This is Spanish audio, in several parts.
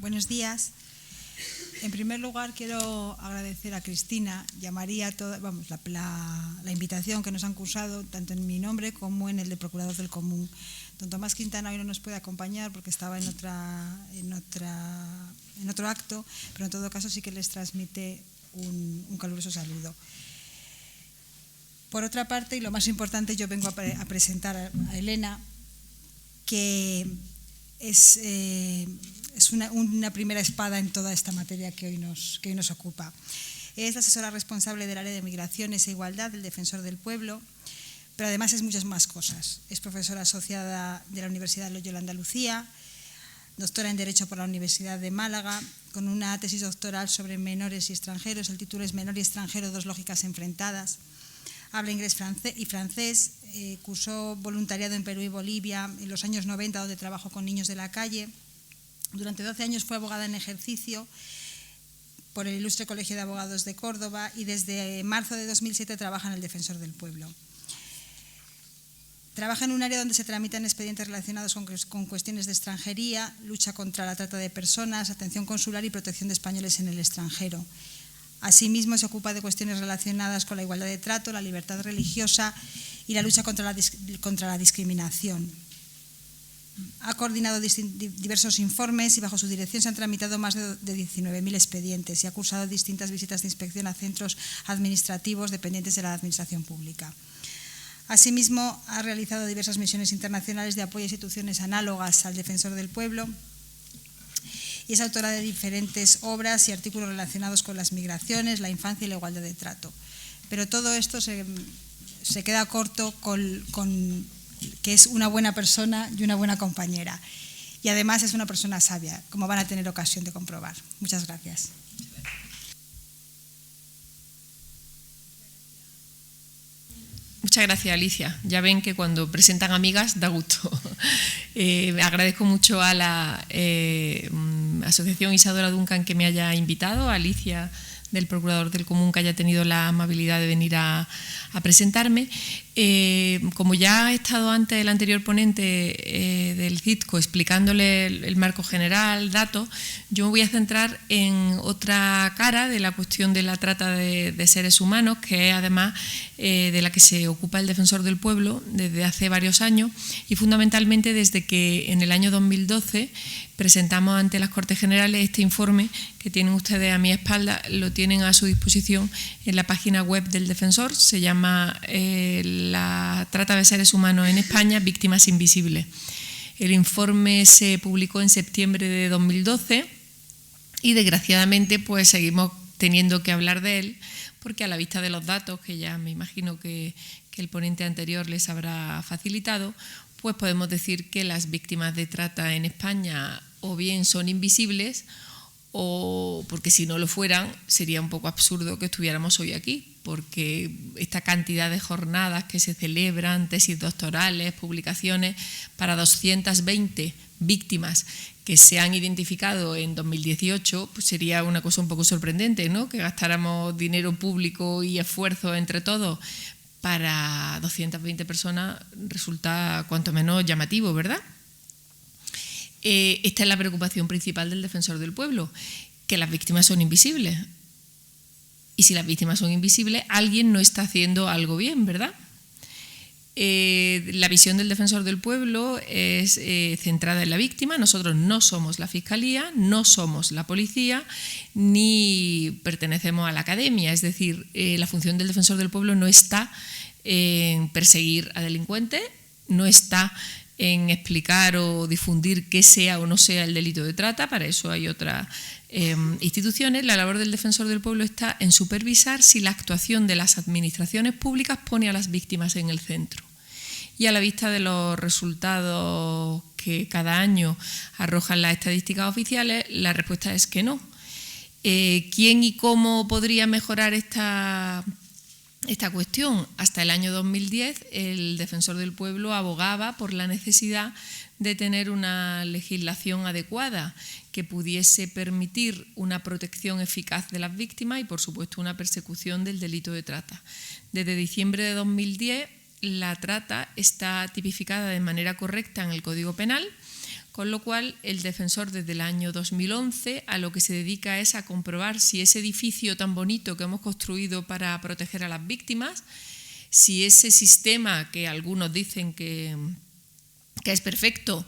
Buenos días. En primer lugar, quiero agradecer a Cristina y a María la invitación que nos han cursado, tanto en mi nombre como en el de Procurador del Común. Don Tomás Quintana hoy no nos puede acompañar porque estaba en otro acto, pero en todo caso sí que les transmite un caluroso saludo. Por otra parte, y lo más importante, yo vengo a presentar a Elena, que es una primera espada en toda esta materia que hoy nos ocupa. Es la asesora responsable del área de Migraciones e Igualdad del Defensor del Pueblo, pero además es muchas más cosas. Es profesora asociada de la Universidad Loyola Andalucía, doctora en Derecho por la Universidad de Málaga, con una tesis doctoral sobre menores y extranjeros. El título es Menor y extranjero, dos lógicas enfrentadas. Habla inglés y francés, cursó voluntariado en Perú y Bolivia en los años 90, donde trabajó con niños de la calle. Durante 12 años fue abogada en ejercicio por el Ilustre Colegio de Abogados de Córdoba y desde marzo de 2007 trabaja en el Defensor del Pueblo. Trabaja en un área donde se tramitan expedientes relacionados con cuestiones de extranjería, lucha contra la trata de personas, atención consular y protección de españoles en el extranjero. Asimismo, se ocupa de cuestiones relacionadas con la igualdad de trato, la libertad religiosa y la lucha contra la discriminación. Ha coordinado diversos informes y bajo su dirección se han tramitado más de 19.000 expedientes y ha cursado distintas visitas de inspección a centros administrativos dependientes de la Administración Pública. Asimismo, ha realizado diversas misiones internacionales de apoyo a instituciones análogas al Defensor del Pueblo y es autora de diferentes obras y artículos relacionados con las migraciones, la infancia y la igualdad de trato. Pero todo esto se queda corto con que es una buena persona y una buena compañera. Y además es una persona sabia, como van a tener ocasión de comprobar. Muchas gracias. Muchas gracias, Alicia. Ya ven que cuando presentan amigas da gusto. Agradezco mucho a la Asociación Isadora Duncan que me haya invitado, a Alicia del Procurador del Común que haya tenido la amabilidad de venir a presentarme. Como ya ha estado antes el anterior ponente del CITCO explicándole el marco general, datos, yo me voy a centrar en otra cara de la cuestión de la trata de seres humanos, que es además de la que se ocupa el Defensor del Pueblo desde hace varios años y fundamentalmente desde que en el año 2012 presentamos ante las Cortes Generales este informe que tienen ustedes a mi espalda, lo tienen a su disposición en la página web del Defensor, se llama La trata de seres humanos en España, víctimas invisibles. El informe se publicó en septiembre de 2012 y desgraciadamente pues seguimos teniendo que hablar de él porque a la vista de los datos que ya me imagino que el ponente anterior les habrá facilitado, pues podemos decir que las víctimas de trata en España o bien son invisibles o porque si no lo fueran sería un poco absurdo que estuviéramos hoy aquí, porque esta cantidad de jornadas que se celebran, tesis doctorales, publicaciones para 220 víctimas que se han identificado en 2018, pues sería una cosa un poco sorprendente, ¿no? Que gastáramos dinero público y esfuerzo entre todos para 220 personas resulta cuanto menos llamativo, ¿verdad? Esta es la preocupación principal del Defensor del Pueblo, que las víctimas son invisibles. Y si las víctimas son invisibles, alguien no está haciendo algo bien, ¿verdad? La visión del Defensor del Pueblo es centrada en la víctima. Nosotros no somos la Fiscalía, no somos la Policía, ni pertenecemos a la Academia. Es decir, la función del Defensor del Pueblo no está en perseguir a delincuentes, no está en explicar o difundir qué sea o no sea el delito de trata, para eso hay otras instituciones. La labor del Defensor del Pueblo está en supervisar si la actuación de las administraciones públicas pone a las víctimas en el centro. Y a la vista de los resultados que cada año arrojan las estadísticas oficiales, la respuesta es que no. ¿Quién y cómo podría mejorar esta cuestión? Hasta el año 2010 el Defensor del Pueblo abogaba por la necesidad de tener una legislación adecuada que pudiese permitir una protección eficaz de las víctimas y, por supuesto, una persecución del delito de trata. Desde diciembre de 2010 la trata está tipificada de manera correcta en el Código Penal, con lo cual el defensor desde el año 2011 a lo que se dedica es a comprobar si ese edificio tan bonito que hemos construido para proteger a las víctimas, si ese sistema que algunos dicen que es perfecto,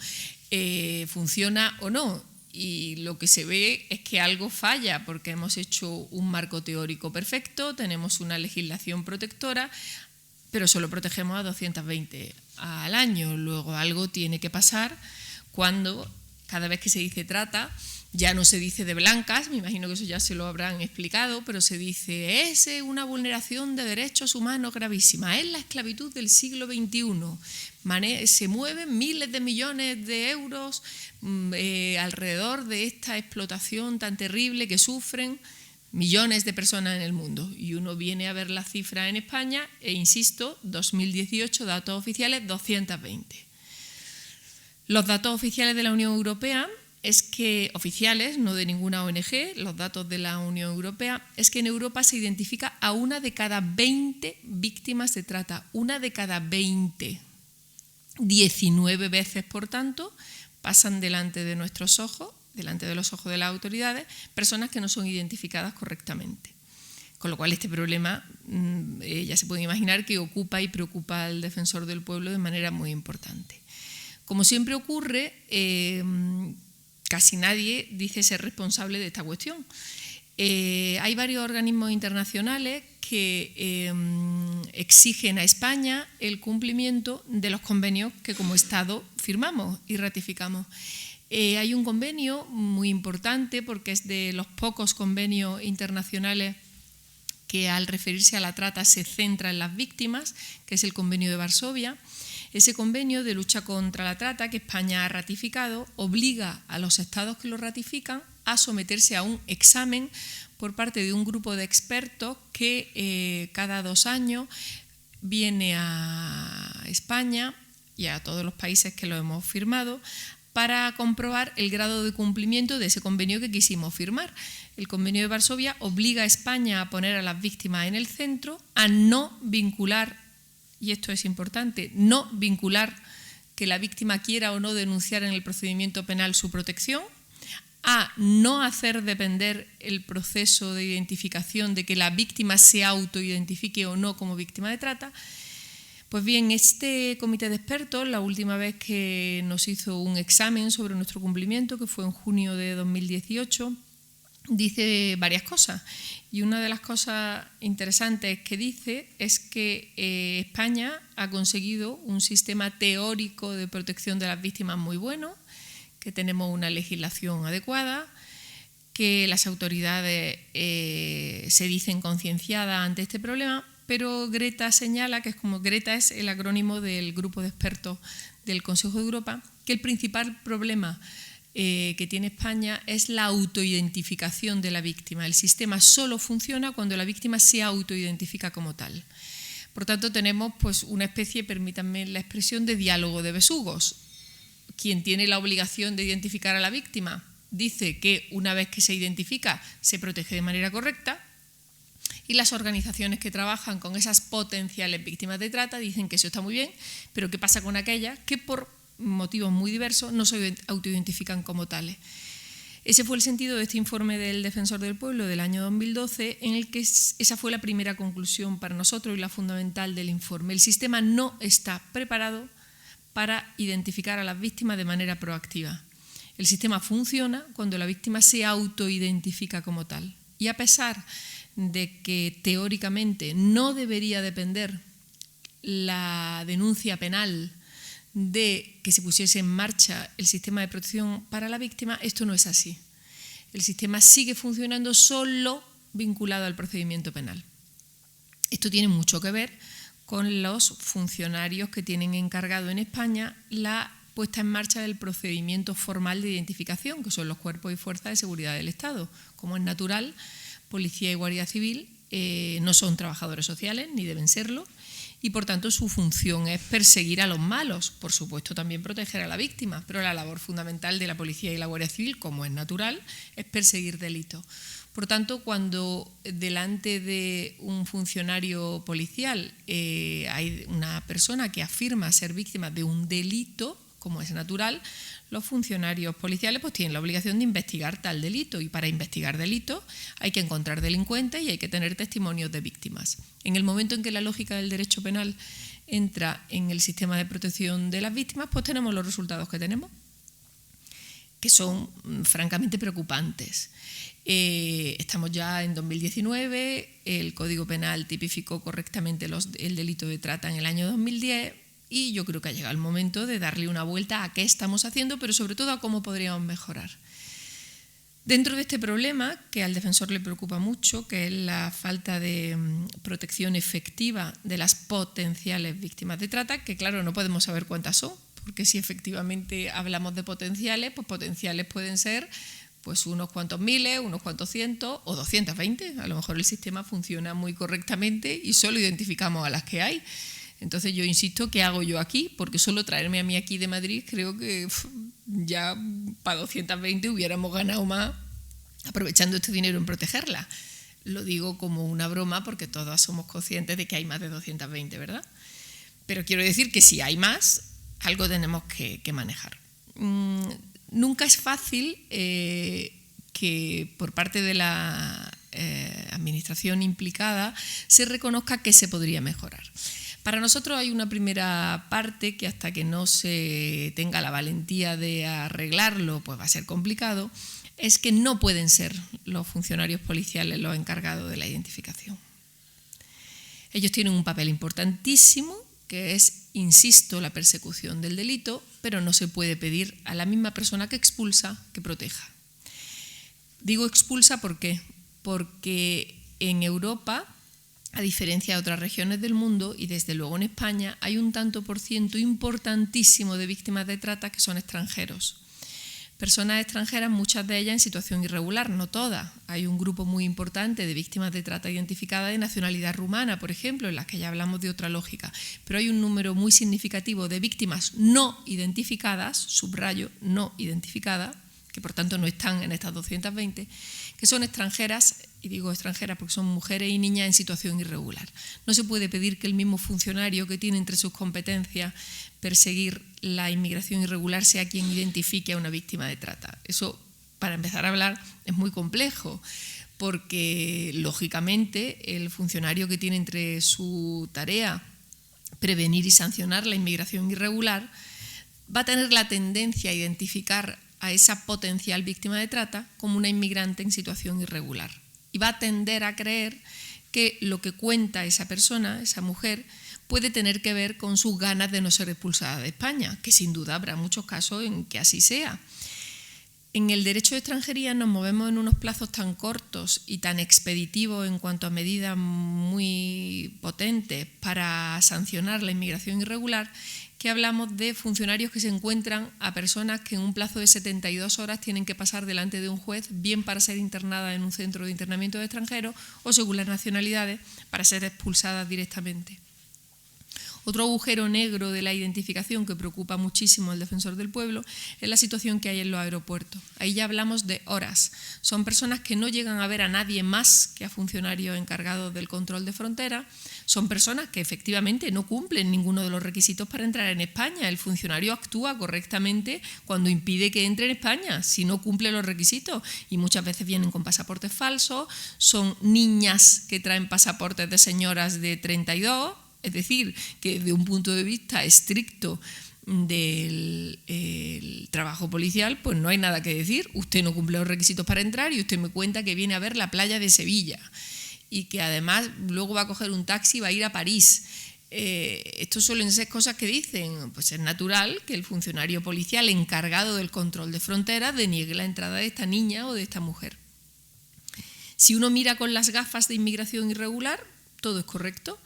funciona o no. Y lo que se ve es que algo falla, porque hemos hecho un marco teórico perfecto, tenemos una legislación protectora, pero solo protegemos a 220 al año. Luego algo tiene que pasar cuando cada vez que se dice trata, ya no se dice de blancas, me imagino que eso ya se lo habrán explicado, pero se dice es una vulneración de derechos humanos gravísima, es la esclavitud del siglo XXI, se mueven miles de millones de euros alrededor de esta explotación tan terrible que sufren millones de personas en el mundo. Y uno viene a ver la cifra en España e insisto, 2018, datos oficiales, 220. Los datos oficiales de la Unión Europea es que, oficiales, no de ninguna ONG, los datos de la Unión Europea, es que en Europa se identifica a 1 de cada 20 víctimas de trata, 1 de cada 20. 19 veces, por tanto, pasan delante de nuestros ojos, delante de los ojos de las autoridades, personas que no son identificadas correctamente. Con lo cual este problema ya se puede imaginar que ocupa y preocupa al defensor del pueblo de manera muy importante. Como siempre ocurre, casi nadie dice ser responsable de esta cuestión. Hay varios organismos internacionales que exigen a España el cumplimiento de los convenios que como Estado firmamos y ratificamos. Hay un convenio muy importante porque es de los pocos convenios internacionales que al referirse a la trata se centra en las víctimas, que es el Convenio de Varsovia. Ese convenio de lucha contra la trata que España ha ratificado obliga a los estados que lo ratifican a someterse a un examen por parte de un grupo de expertos que cada 2 años viene a España y a todos los países que lo hemos firmado para comprobar el grado de cumplimiento de ese convenio que quisimos firmar. El Convenio de Varsovia obliga a España a poner a las víctimas en el centro, a no vincular, y esto es importante, no vincular que la víctima quiera o no denunciar en el procedimiento penal su protección, a no hacer depender el proceso de identificación de que la víctima se autoidentifique o no como víctima de trata. Pues bien, este comité de expertos, la última vez que nos hizo un examen sobre nuestro cumplimiento, que fue en junio de 2018, dice varias cosas. Y una de las cosas interesantes que dice es que España ha conseguido un sistema teórico de protección de las víctimas muy bueno, que tenemos una legislación adecuada, que las autoridades se dicen concienciadas ante este problema, pero Greta señala, Greta es el acrónimo del grupo de expertos del Consejo de Europa, que el principal problema que tiene España es la autoidentificación de la víctima. El sistema solo funciona cuando la víctima se autoidentifica como tal. Por tanto, tenemos pues, una especie, permítanme la expresión, de diálogo de besugos. Quien tiene la obligación de identificar a la víctima dice que una vez que se identifica se protege de manera correcta, y las organizaciones que trabajan con esas potenciales víctimas de trata dicen que eso está muy bien, pero ¿qué pasa con aquellas que por motivos muy diversos no se autoidentifican como tales? Ese fue el sentido de este informe del Defensor del Pueblo del año 2012, en el que esa fue la primera conclusión para nosotros y la fundamental del informe. El sistema no está preparado para identificar a las víctimas de manera proactiva. El sistema funciona cuando la víctima se autoidentifica como tal. Y a pesar de que teóricamente no debería depender la denuncia penal de que se pusiese en marcha el sistema de protección para la víctima, esto no es así. El sistema sigue funcionando solo vinculado al procedimiento penal. Esto tiene mucho que ver con los funcionarios que tienen encargado en España la puesta en marcha del procedimiento formal de identificación, que son los cuerpos y fuerzas de seguridad del Estado. Como es natural, Policía y Guardia Civil no son trabajadores sociales, ni deben serlo, y por tanto su función es perseguir a los malos, por supuesto también proteger a la víctima, pero la labor fundamental de la Policía y la Guardia Civil, como es natural, es perseguir delitos. Por tanto, cuando delante de un funcionario policial hay una persona que afirma ser víctima de un delito, como es natural, los funcionarios policiales pues tienen la obligación de investigar tal delito, y para investigar delitos hay que encontrar delincuentes y hay que tener testimonios de víctimas. En el momento en que la lógica del derecho penal entra en el sistema de protección de las víctimas, pues tenemos los resultados que tenemos, que son francamente preocupantes. Estamos ya en 2019, el Código Penal tipificó correctamente el delito de trata en el año 2010, y yo creo que ha llegado el momento de darle una vuelta a qué estamos haciendo, pero sobre todo a cómo podríamos mejorar. Dentro de este problema, que al defensor le preocupa mucho, que es la falta de protección efectiva de las potenciales víctimas de trata, que claro, no podemos saber cuántas son, porque si efectivamente hablamos de potenciales, pues potenciales pueden ser pues unos cuantos miles, unos cuantos cientos o 220. A lo mejor el sistema funciona muy correctamente y solo identificamos a las que hay. Entonces yo insisto, ¿qué hago yo aquí? Porque solo traerme a mí aquí de Madrid, creo que ya para 220 hubiéramos ganado más aprovechando este dinero en protegerla. Lo digo como una broma porque todos somos conscientes de que hay más de 220, ¿verdad? Pero quiero decir que si hay más, algo tenemos que manejar. Nunca es fácil que por parte de la administración implicada se reconozca que se podría mejorar. Para nosotros hay una primera parte que hasta que no se tenga la valentía de arreglarlo, pues va a ser complicado, es que no pueden ser los funcionarios policiales los encargados de la identificación. Ellos tienen un papel importantísimo, que es, insisto, la persecución del delito, pero no se puede pedir a la misma persona que expulsa que proteja. Digo expulsa, ¿por qué? Porque en Europa, a diferencia de otras regiones del mundo, y desde luego en España, hay un tanto por ciento importantísimo de víctimas de trata que son extranjeros. Personas extranjeras, muchas de ellas en situación irregular, no todas. Hay un grupo muy importante de víctimas de trata identificadas de nacionalidad rumana, por ejemplo, en las que ya hablamos de otra lógica. Pero hay un número muy significativo de víctimas no identificadas, subrayo, no identificadas, que por tanto no están en estas 220, que son extranjeras, y digo extranjeras porque son mujeres y niñas en situación irregular. No se puede pedir que el mismo funcionario que tiene entre sus competencias perseguir la inmigración irregular sea quien identifique a una víctima de trata. Eso, para empezar a hablar, es muy complejo, porque lógicamente el funcionario que tiene entre su tarea prevenir y sancionar la inmigración irregular va a tener la tendencia a identificar a esa potencial víctima de trata como una inmigrante en situación irregular. Y va a tender a creer que lo que cuenta esa persona, esa mujer, puede tener que ver con sus ganas de no ser expulsada de España, que sin duda habrá muchos casos en que así sea. En el derecho de extranjería nos movemos en unos plazos tan cortos y tan expeditivos en cuanto a medidas muy potentes para sancionar la inmigración irregular, que hablamos de funcionarios que se encuentran a personas que en un plazo de 72 horas tienen que pasar delante de un juez, bien para ser internadas en un centro de internamiento de extranjeros o, según las nacionalidades, para ser expulsadas directamente. Otro agujero negro de la identificación que preocupa muchísimo al defensor del pueblo es la situación que hay en los aeropuertos. Ahí ya hablamos de horas. Son personas que no llegan a ver a nadie más que a funcionarios encargados del control de frontera. Son personas que efectivamente no cumplen ninguno de los requisitos para entrar en España. El funcionario actúa correctamente cuando impide que entre en España, si no cumple los requisitos. Y muchas veces vienen con pasaportes falsos, son niñas que traen pasaportes de señoras de 32, es decir, que desde un punto de vista estricto del trabajo policial, pues no hay nada que decir. Usted no cumple los requisitos para entrar y usted me cuenta que viene a ver la playa de Sevilla y que además luego va a coger un taxi y va a ir a París. Esto suelen ser cosas que dicen, pues es natural que el funcionario policial encargado del control de fronteras deniegue la entrada de esta niña o de esta mujer. Si uno mira con las gafas de inmigración irregular, todo es correcto.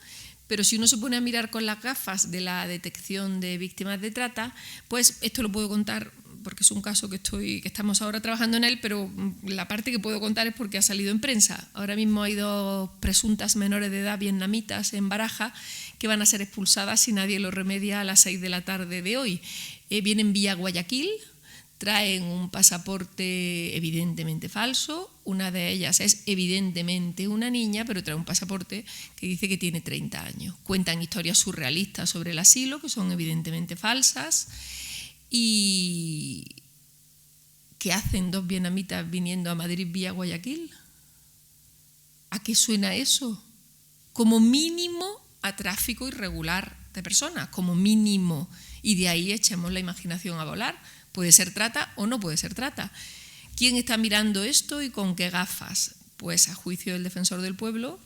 Pero si uno se pone a mirar con las gafas de la detección de víctimas de trata, pues esto lo puedo contar porque es un caso que estamos ahora trabajando en él, pero la parte que puedo contar es porque ha salido en prensa. Ahora mismo hay 2 presuntas menores de edad vietnamitas en Baraja que van a ser expulsadas si nadie lo remedia a las 6 de la tarde de hoy. Vienen vía Guayaquil traen un pasaporte evidentemente falso. Una de ellas es evidentemente una niña, pero trae un pasaporte que dice que tiene 30 años. Cuentan historias surrealistas sobre el asilo, que son evidentemente falsas. ¿Y qué hacen 2 vietnamitas viniendo a Madrid vía Guayaquil? ¿A qué suena eso? Como mínimo a tráfico irregular de personas, como mínimo. Y de ahí echemos la imaginación a volar. Puede ser trata o no puede ser trata. ¿Quién está mirando esto y con qué gafas? Pues a juicio del Defensor del Pueblo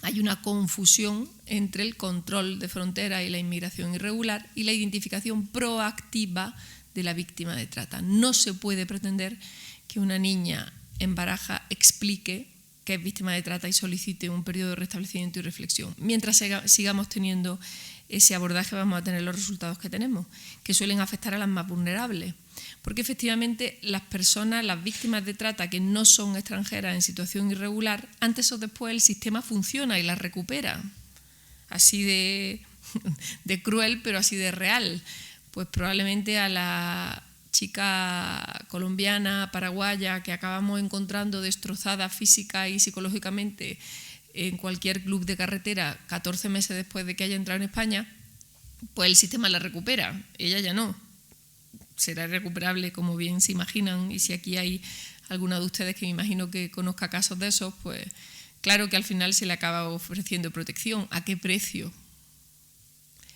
hay una confusión entre el control de frontera y la inmigración irregular y la identificación proactiva de la víctima de trata. No se puede pretender que una niña en Baraja explique que es víctima de trata y solicite un periodo de restablecimiento y reflexión. Mientras sigamos teniendo ese abordaje, vamos a tener los resultados que tenemos, que suelen afectar a las más vulnerables. Porque efectivamente las personas, las víctimas de trata que no son extranjeras en situación irregular, antes o después el sistema funciona y las recupera. Así de cruel, pero así de real. Pues probablemente a la chica colombiana, paraguaya, que acabamos encontrando destrozada física y psicológicamente en cualquier club de carretera 14 meses después de que haya entrado en España, pues el sistema la recupera, ella ya no. Será irrecuperable, como bien se imaginan, y si aquí hay alguna de ustedes que me imagino que conozca casos de esos, pues claro que al final se le acaba ofreciendo protección. ¿A qué precio?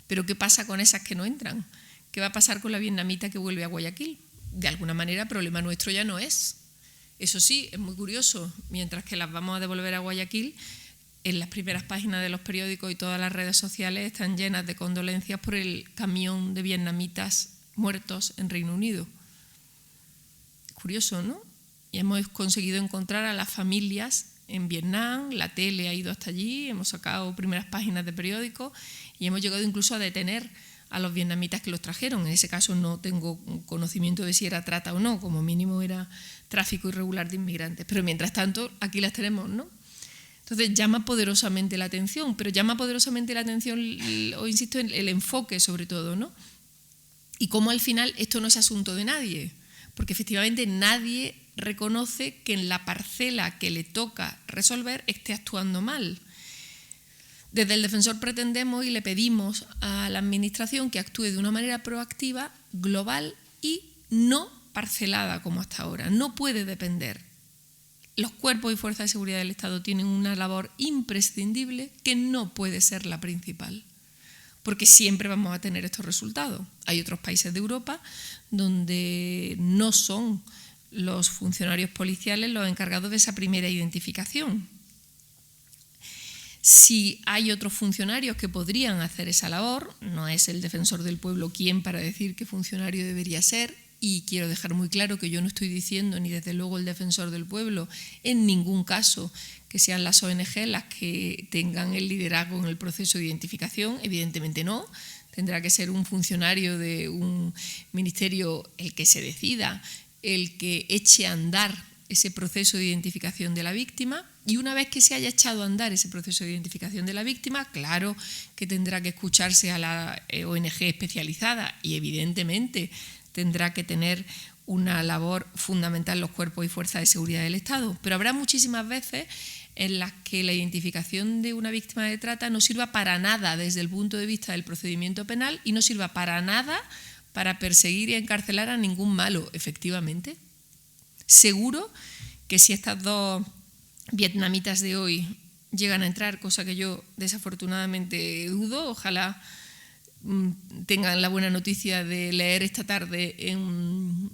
Pero ¿qué pasa con esas que no entran? ¿Qué va a pasar con la vietnamita que vuelve a Guayaquil? De alguna manera, problema nuestro ya no es. Eso sí, es muy curioso, mientras que las vamos a devolver a Guayaquil, en las primeras páginas de los periódicos y todas las redes sociales están llenas de condolencias por el camión de vietnamitas muertos en Reino Unido. Curioso, ¿no? Y hemos conseguido encontrar a las familias en Vietnam, la tele ha ido hasta allí, hemos sacado primeras páginas de periódicos y hemos llegado incluso a detener a los vietnamitas que los trajeron. En ese caso no tengo conocimiento de si era trata o no, como mínimo era tráfico irregular de inmigrantes. Pero mientras tanto, aquí las tenemos, ¿no? Entonces llama poderosamente la atención, pero llama poderosamente la atención, o insisto, en el enfoque sobre todo, ¿no? Y cómo al final esto no es asunto de nadie, porque efectivamente nadie reconoce que en la parcela que le toca resolver esté actuando mal. Desde el Defensor pretendemos y le pedimos a la Administración que actúe de una manera proactiva, global y no parcelada como hasta ahora. No puede depender. Los cuerpos y fuerzas de seguridad del Estado tienen una labor imprescindible que no puede ser la principal, porque siempre vamos a tener estos resultados. Hay otros países de Europa donde no son los funcionarios policiales los encargados de esa primera identificación. Si hay otros funcionarios que podrían hacer esa labor, no es el Defensor del Pueblo quien para decir qué funcionario debería ser, y quiero dejar muy claro que yo no estoy diciendo, ni desde luego el Defensor del Pueblo, en ningún caso que sean las ONG las que tengan el liderazgo en el proceso de identificación, evidentemente no. Tendrá que ser un funcionario de un ministerio el que se decida, el que eche a andar ese proceso de identificación de la víctima, y una vez que se haya echado a andar ese proceso de identificación de la víctima, claro que tendrá que escucharse a la ONG especializada y evidentemente tendrá que tener una labor fundamental los cuerpos y fuerzas de seguridad del Estado. Pero habrá muchísimas veces en las que la identificación de una víctima de trata no sirva para nada desde el punto de vista del procedimiento penal y no sirva para nada para perseguir y encarcelar a ningún malo, efectivamente. Seguro que si estas 2 vietnamitas de hoy llegan a entrar, cosa que yo desafortunadamente dudo, ojalá tengan la buena noticia de leer esta tarde en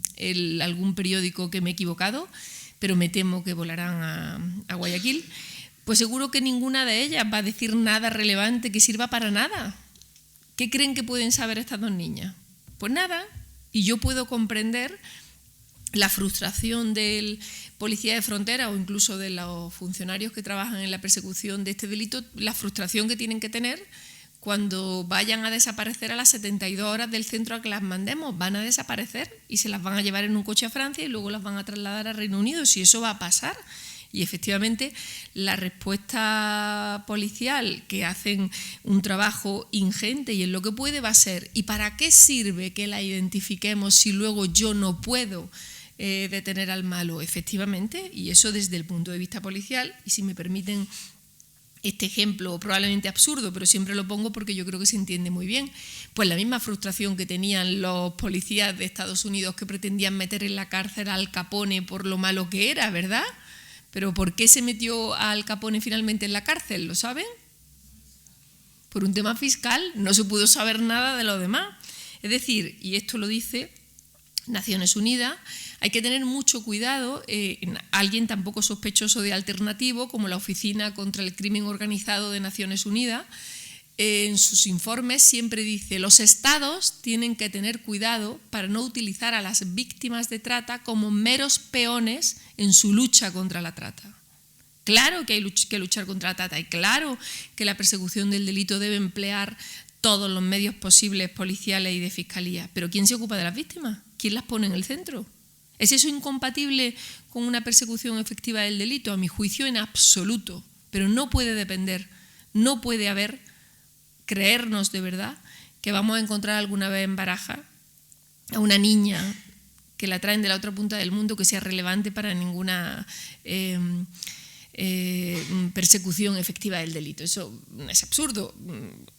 algún periódico que me he equivocado, pero me temo que volarán a Guayaquil, pues seguro que ninguna de ellas va a decir nada relevante que sirva para nada. ¿Qué creen que pueden saber estas 2 niñas? Pues nada, y yo puedo comprender la frustración del policía de frontera o incluso de los funcionarios que trabajan en la persecución de este delito, la frustración que tienen que tener cuando vayan a desaparecer a las 72 horas del centro a que las mandemos. Van a desaparecer y se las van a llevar en un coche a Francia y luego las van a trasladar a Reino Unido, si eso va a pasar. Y efectivamente la respuesta policial, que hacen un trabajo ingente y en lo que puede, va a ser: ¿y para qué sirve que la identifiquemos si luego yo no puedo detener al malo? Efectivamente, y eso desde el punto de vista policial, y si me permiten este ejemplo probablemente absurdo, pero siempre lo pongo porque yo creo que se entiende muy bien, pues la misma frustración que tenían los policías de Estados Unidos que pretendían meter en la cárcel a Al Capone por lo malo que era, ¿verdad? Pero ¿por qué se metió a Al Capone finalmente en la cárcel? ¿Lo saben? Por un tema fiscal, no se pudo saber nada de lo demás. Es decir, y esto lo dice Naciones Unidas, hay que tener mucho cuidado, alguien tan poco sospechoso de alternativo como la Oficina contra el Crimen Organizado de Naciones Unidas, en sus informes siempre dice: los estados tienen que tener cuidado para no utilizar a las víctimas de trata como meros peones en su lucha contra la trata. Claro que hay que luchar contra la trata y claro que la persecución del delito debe emplear todos los medios posibles policiales y de fiscalía, pero ¿quién se ocupa de las víctimas? ¿Quién las pone en el centro? ¿Es eso incompatible con una persecución efectiva del delito? A mi juicio, en absoluto. Pero no puede depender, no puede haber, creernos de verdad, que vamos a encontrar alguna vez en Barajas a una niña que la traen de la otra punta del mundo que sea relevante para ninguna persecución efectiva del delito. Eso es absurdo,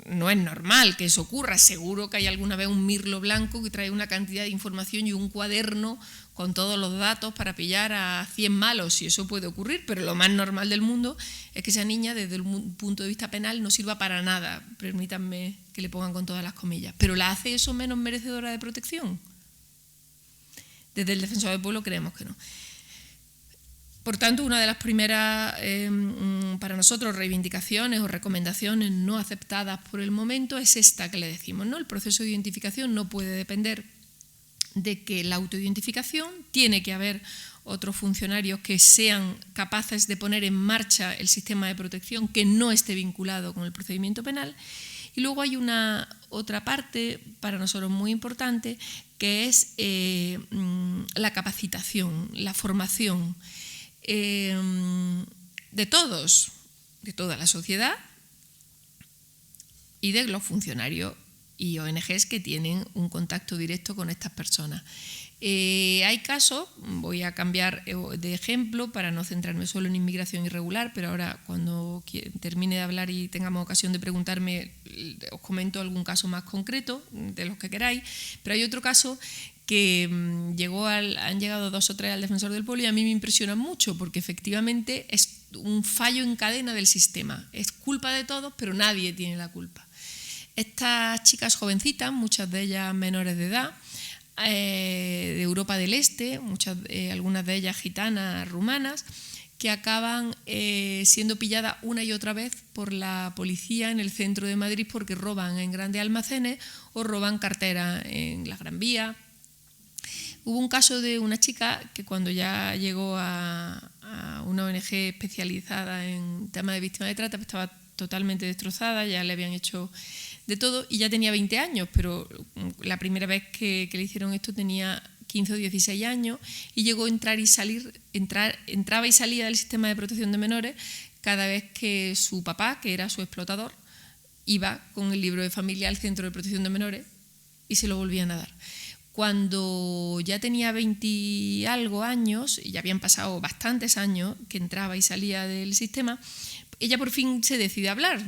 no es normal que eso ocurra. Seguro que hay alguna vez un mirlo blanco que trae una cantidad de información y un cuaderno con todos los datos para pillar a 100 malos, y eso puede ocurrir, pero lo más normal del mundo es que esa niña, desde el punto de vista penal, no sirva para nada, permítanme que le pongan con todas las comillas. ¿Pero la hace eso menos merecedora de protección? Desde el Defensor del Pueblo creemos que no. Por tanto, una de las primeras, para nosotros, reivindicaciones o recomendaciones no aceptadas por el momento es esta que le decimos, ¿no? El proceso de identificación no puede depender de que la autoidentificación, tiene que haber otros funcionarios que sean capaces de poner en marcha el sistema de protección que no esté vinculado con el procedimiento penal. Y luego hay una otra parte para nosotros muy importante, que es la capacitación, la formación de todos, de toda la sociedad y de los funcionarios y ONGs que tienen un contacto directo con estas personas. Hay casos, voy a cambiar de ejemplo para no centrarme solo en inmigración irregular, pero ahora cuando termine de hablar y tengamos ocasión de preguntarme, os comento algún caso más concreto de los que queráis, pero hay otro caso que han llegado 2 o 3 al Defensor del Pueblo y a mí me impresiona mucho porque efectivamente es un fallo en cadena del sistema. Es culpa de todos, pero nadie tiene la culpa. Estas chicas jovencitas, muchas de ellas menores de edad, de Europa del Este, algunas de ellas gitanas, rumanas, que acaban siendo pilladas una y otra vez por la policía en el centro de Madrid porque roban en grandes almacenes o roban carteras en la Gran Vía. Hubo un caso de una chica que cuando ya llegó a una ONG especializada en temas de víctimas de trata, pues estaba totalmente destrozada, ya le habían hecho de todo y ya tenía 20 años, pero la primera vez que le hicieron esto tenía 15 o 16 años y llegó a entraba y salía del sistema de protección de menores cada vez que su papá, que era su explotador, iba con el libro de familia al centro de protección de menores y se lo volvían a dar. Cuando ya tenía 20 y algo años, y ya habían pasado bastantes años que entraba y salía del sistema, ella por fin se decide a hablar.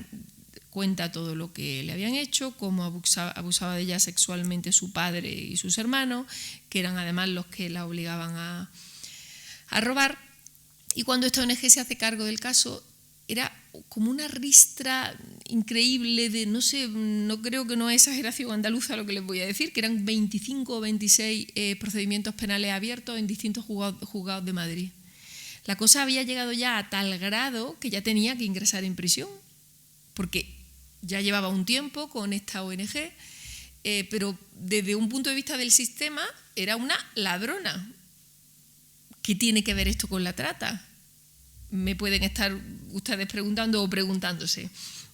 Cuenta todo lo que le habían hecho, cómo abusaba de ella sexualmente su padre y sus hermanos, que eran además los que la obligaban a robar. Y cuando esta ONG se hace cargo del caso, era como una ristra increíble de, no sé, no creo que no es exageración andaluza lo que les voy a decir, que eran 25 o 26 procedimientos penales abiertos en distintos juzgados de Madrid. La cosa había llegado ya a tal grado que ya tenía que ingresar en prisión, porque ya llevaba un tiempo con esta ONG, pero desde un punto de vista del sistema era una ladrona. ¿Qué tiene que ver esto con la trata? Me pueden estar ustedes preguntando o preguntándose.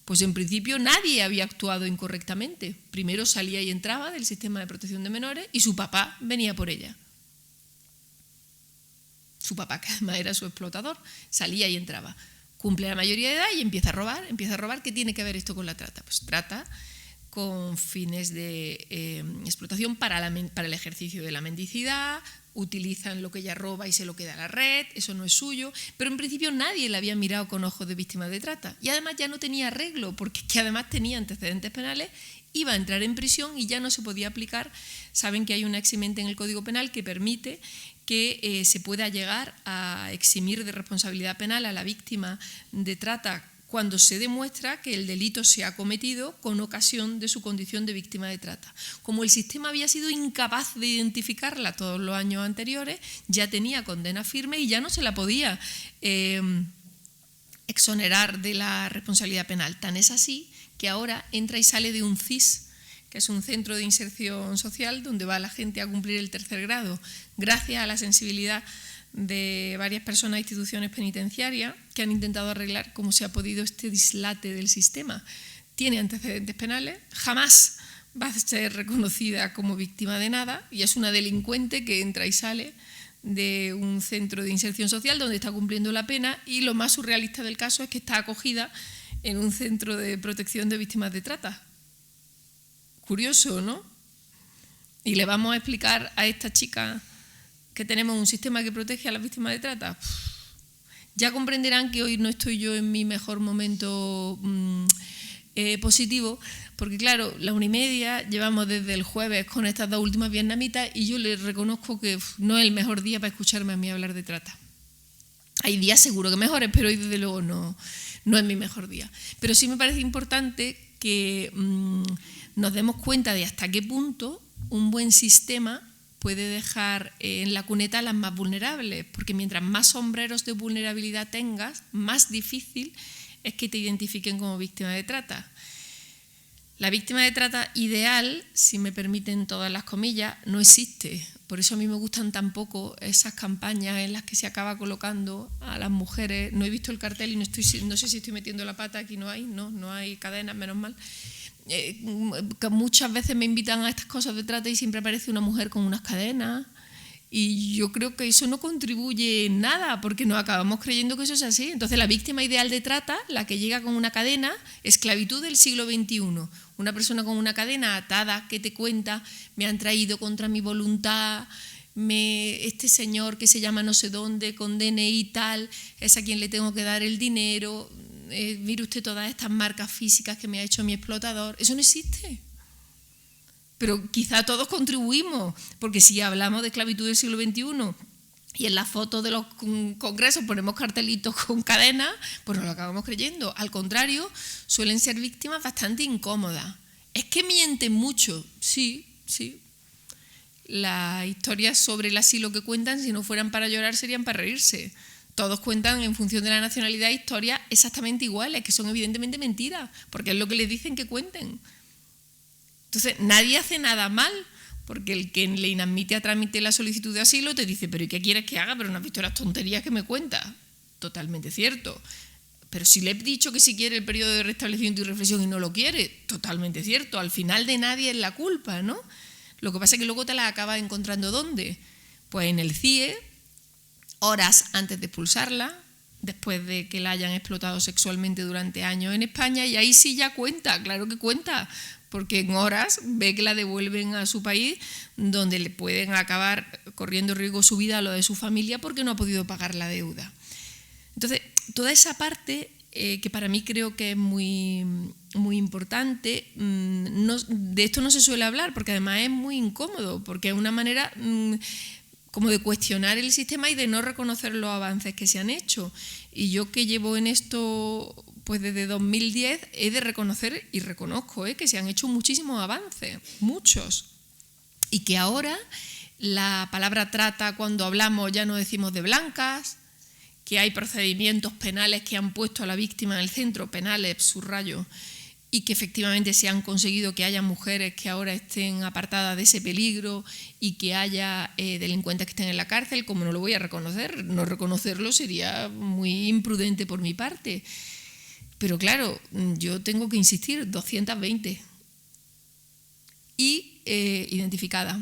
Pues en principio nadie había actuado incorrectamente. Primero salía y entraba del sistema de protección de menores y su papá venía por ella. Su papá, que además era su explotador, salía y entraba. Cumple la mayoría de edad y empieza a robar. ¿Qué tiene que ver esto con la trata? Pues trata con fines de explotación para el ejercicio de la mendicidad, utilizan lo que ella roba y se lo queda a la red, eso no es suyo, pero en principio nadie la había mirado con ojos de víctima de trata y además ya no tenía arreglo, porque es que además tenía antecedentes penales, iba a entrar en prisión y ya no se podía aplicar. Saben que hay una eximente en el Código Penal que permite que se pueda llegar a eximir de responsabilidad penal a la víctima de trata cuando se demuestra que el delito se ha cometido con ocasión de su condición de víctima de trata. Como el sistema había sido incapaz de identificarla todos los años anteriores, ya tenía condena firme y ya no se la podía exonerar de la responsabilidad penal. Tan es así que ahora entra y sale de un CIS, que es un centro de inserción social donde va la gente a cumplir el tercer grado, gracias a la sensibilidad de varias personas e instituciones penitenciarias que han intentado arreglar como se ha podido este dislate del sistema. Tiene antecedentes penales, jamás va a ser reconocida como víctima de nada y es una delincuente que entra y sale de un centro de inserción social donde está cumpliendo la pena y lo más surrealista del caso es que está acogida en un centro de protección de víctimas de trata. Curioso, ¿no? Y le vamos a explicar a esta chica que tenemos un sistema que protege a las víctimas de trata. Ya comprenderán que hoy no estoy yo en mi mejor momento positivo, porque claro, la 1:30 llevamos desde el jueves con estas dos últimas vietnamitas y yo les reconozco que no es el mejor día para escucharme a mí hablar de trata. Hay días seguro que mejores, pero hoy desde luego no es mi mejor día. Pero sí me parece importante que nos demos cuenta de hasta qué punto un buen sistema puede dejar en la cuneta a las más vulnerables, porque mientras más sombreros de vulnerabilidad tengas, más difícil es que te identifiquen como víctima de trata. La víctima de trata ideal, si me permiten todas las comillas, no existe. Por eso a mí me gustan tan poco esas campañas en las que se acaba colocando a las mujeres. No he visto el cartel y no sé si estoy metiendo la pata, aquí no hay cadenas, menos mal. Que muchas veces me invitan a estas cosas de trata y siempre aparece una mujer con unas cadenas y yo creo que eso no contribuye en nada porque nos acabamos creyendo que eso es así. Entonces la víctima ideal de trata, la que llega con una cadena, esclavitud del siglo XXI, una persona con una cadena atada que te cuenta, me han traído contra mi voluntad, este señor que se llama no sé dónde, con DNI tal, es a quien le tengo que dar el dinero. Mire usted todas estas marcas físicas que me ha hecho mi explotador. Eso no existe. Pero quizá todos contribuimos, porque si hablamos de esclavitud del siglo XXI y en las fotos de los congresos ponemos cartelitos con cadenas, pues nos lo acabamos creyendo. Al contrario, suelen ser víctimas bastante incómodas. ¿Es que mienten mucho? Sí. Las historias sobre el asilo que cuentan, si no fueran para llorar, serían para reírse. Todos cuentan en función de la nacionalidad historias exactamente iguales, que son evidentemente mentiras, porque es lo que les dicen que cuenten. Entonces, nadie hace nada mal, porque el que le inadmite a trámite la solicitud de asilo te dice, pero ¿y qué quieres que haga? Pero no has visto las tonterías que me cuentas. Totalmente cierto. Pero si le he dicho que si quiere el periodo de restablecimiento y reflexión y no lo quiere, totalmente cierto. Al final de nadie es la culpa, ¿no? Lo que pasa es que luego te la acabas encontrando ¿dónde? Pues en el CIE, horas antes de expulsarla, después de que la hayan explotado sexualmente durante años en España, y ahí sí ya cuenta, claro que cuenta, porque en horas ve que la devuelven a su país, donde le pueden acabar corriendo riesgo su vida o lo de su familia porque no ha podido pagar la deuda. Entonces, toda esa parte que para mí creo que es muy, muy importante, de esto no se suele hablar porque además es muy incómodo, porque es una manera como de cuestionar el sistema y de no reconocer los avances que se han hecho. Y yo que llevo en esto pues desde 2010 he de reconocer y reconozco que se han hecho muchísimos avances, muchos. Y que ahora la palabra trata, cuando hablamos ya no decimos de blancas, que hay procedimientos penales que han puesto a la víctima en el centro, penales, subrayo, y que efectivamente se han conseguido que haya mujeres que ahora estén apartadas de ese peligro y que haya delincuentes que estén en la cárcel, como no lo voy a reconocer, no reconocerlo sería muy imprudente por mi parte. Pero claro, yo tengo que insistir, 220 y identificadas.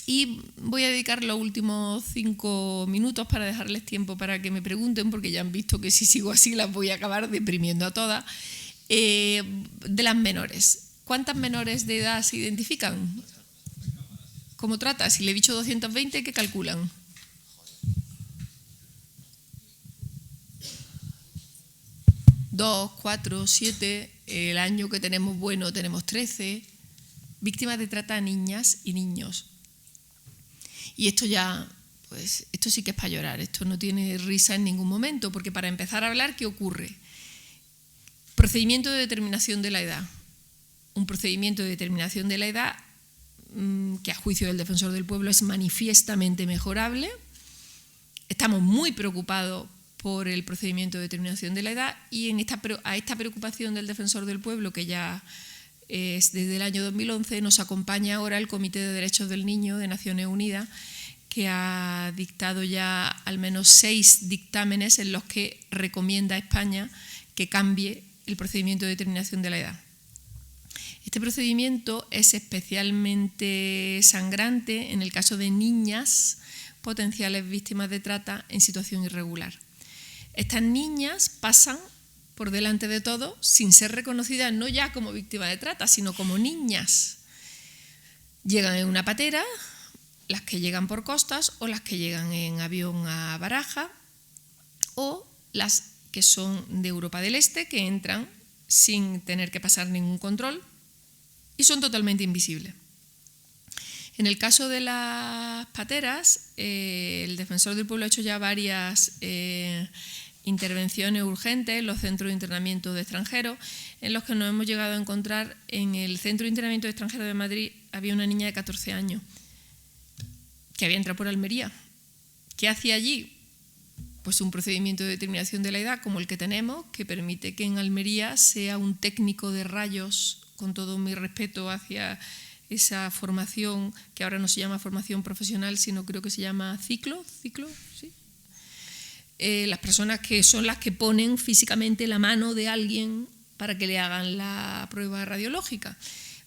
Y voy a dedicar los últimos 5 minutos para dejarles tiempo para que me pregunten, porque ya han visto que si sigo así las voy a acabar deprimiendo a todas. De las menores. ¿Cuántas menores de edad se identifican? ¿Cómo trata? Si le he dicho 220, ¿qué calculan? ¿2, 4, 7? El año que tenemos bueno tenemos 13. Víctimas de trata a niñas y niños. Y esto ya, pues, esto sí que es para llorar. Esto no tiene risa en ningún momento, porque para empezar a hablar, ¿qué ocurre? Procedimiento de determinación de la edad. Un procedimiento de determinación de la edad que a juicio del Defensor del Pueblo es manifiestamente mejorable. Estamos muy preocupados por el procedimiento de determinación de la edad y a esta preocupación del Defensor del Pueblo, que ya es desde el año 2011, nos acompaña ahora el Comité de Derechos del Niño de Naciones Unidas, que ha dictado ya al menos 6 dictámenes en los que recomienda a España que cambie el procedimiento de determinación de la edad. Este procedimiento es especialmente sangrante en el caso de niñas potenciales víctimas de trata en situación irregular. Estas niñas pasan por delante de todo sin ser reconocidas no ya como víctimas de trata, sino como niñas. Llegan en una patera, las que llegan por costas o las que llegan en avión a Baraja, o las que son de Europa del Este, que entran sin tener que pasar ningún control y son totalmente invisibles. En el caso de las pateras, el Defensor del Pueblo ha hecho ya varias intervenciones urgentes en los centros de internamiento de extranjeros, en los que nos hemos llegado a encontrar. En el Centro de Internamiento de Extranjeros de Madrid había una niña de 14 años que había entrado por Almería. ¿Qué hacía allí? Pues un procedimiento de determinación de la edad como el que tenemos, que permite que en Almería sea un técnico de rayos, con todo mi respeto hacia esa formación, que ahora no se llama formación profesional, sino creo que se llama ciclo, ¿sí? Las personas que son las que ponen físicamente la mano de alguien para que le hagan la prueba radiológica.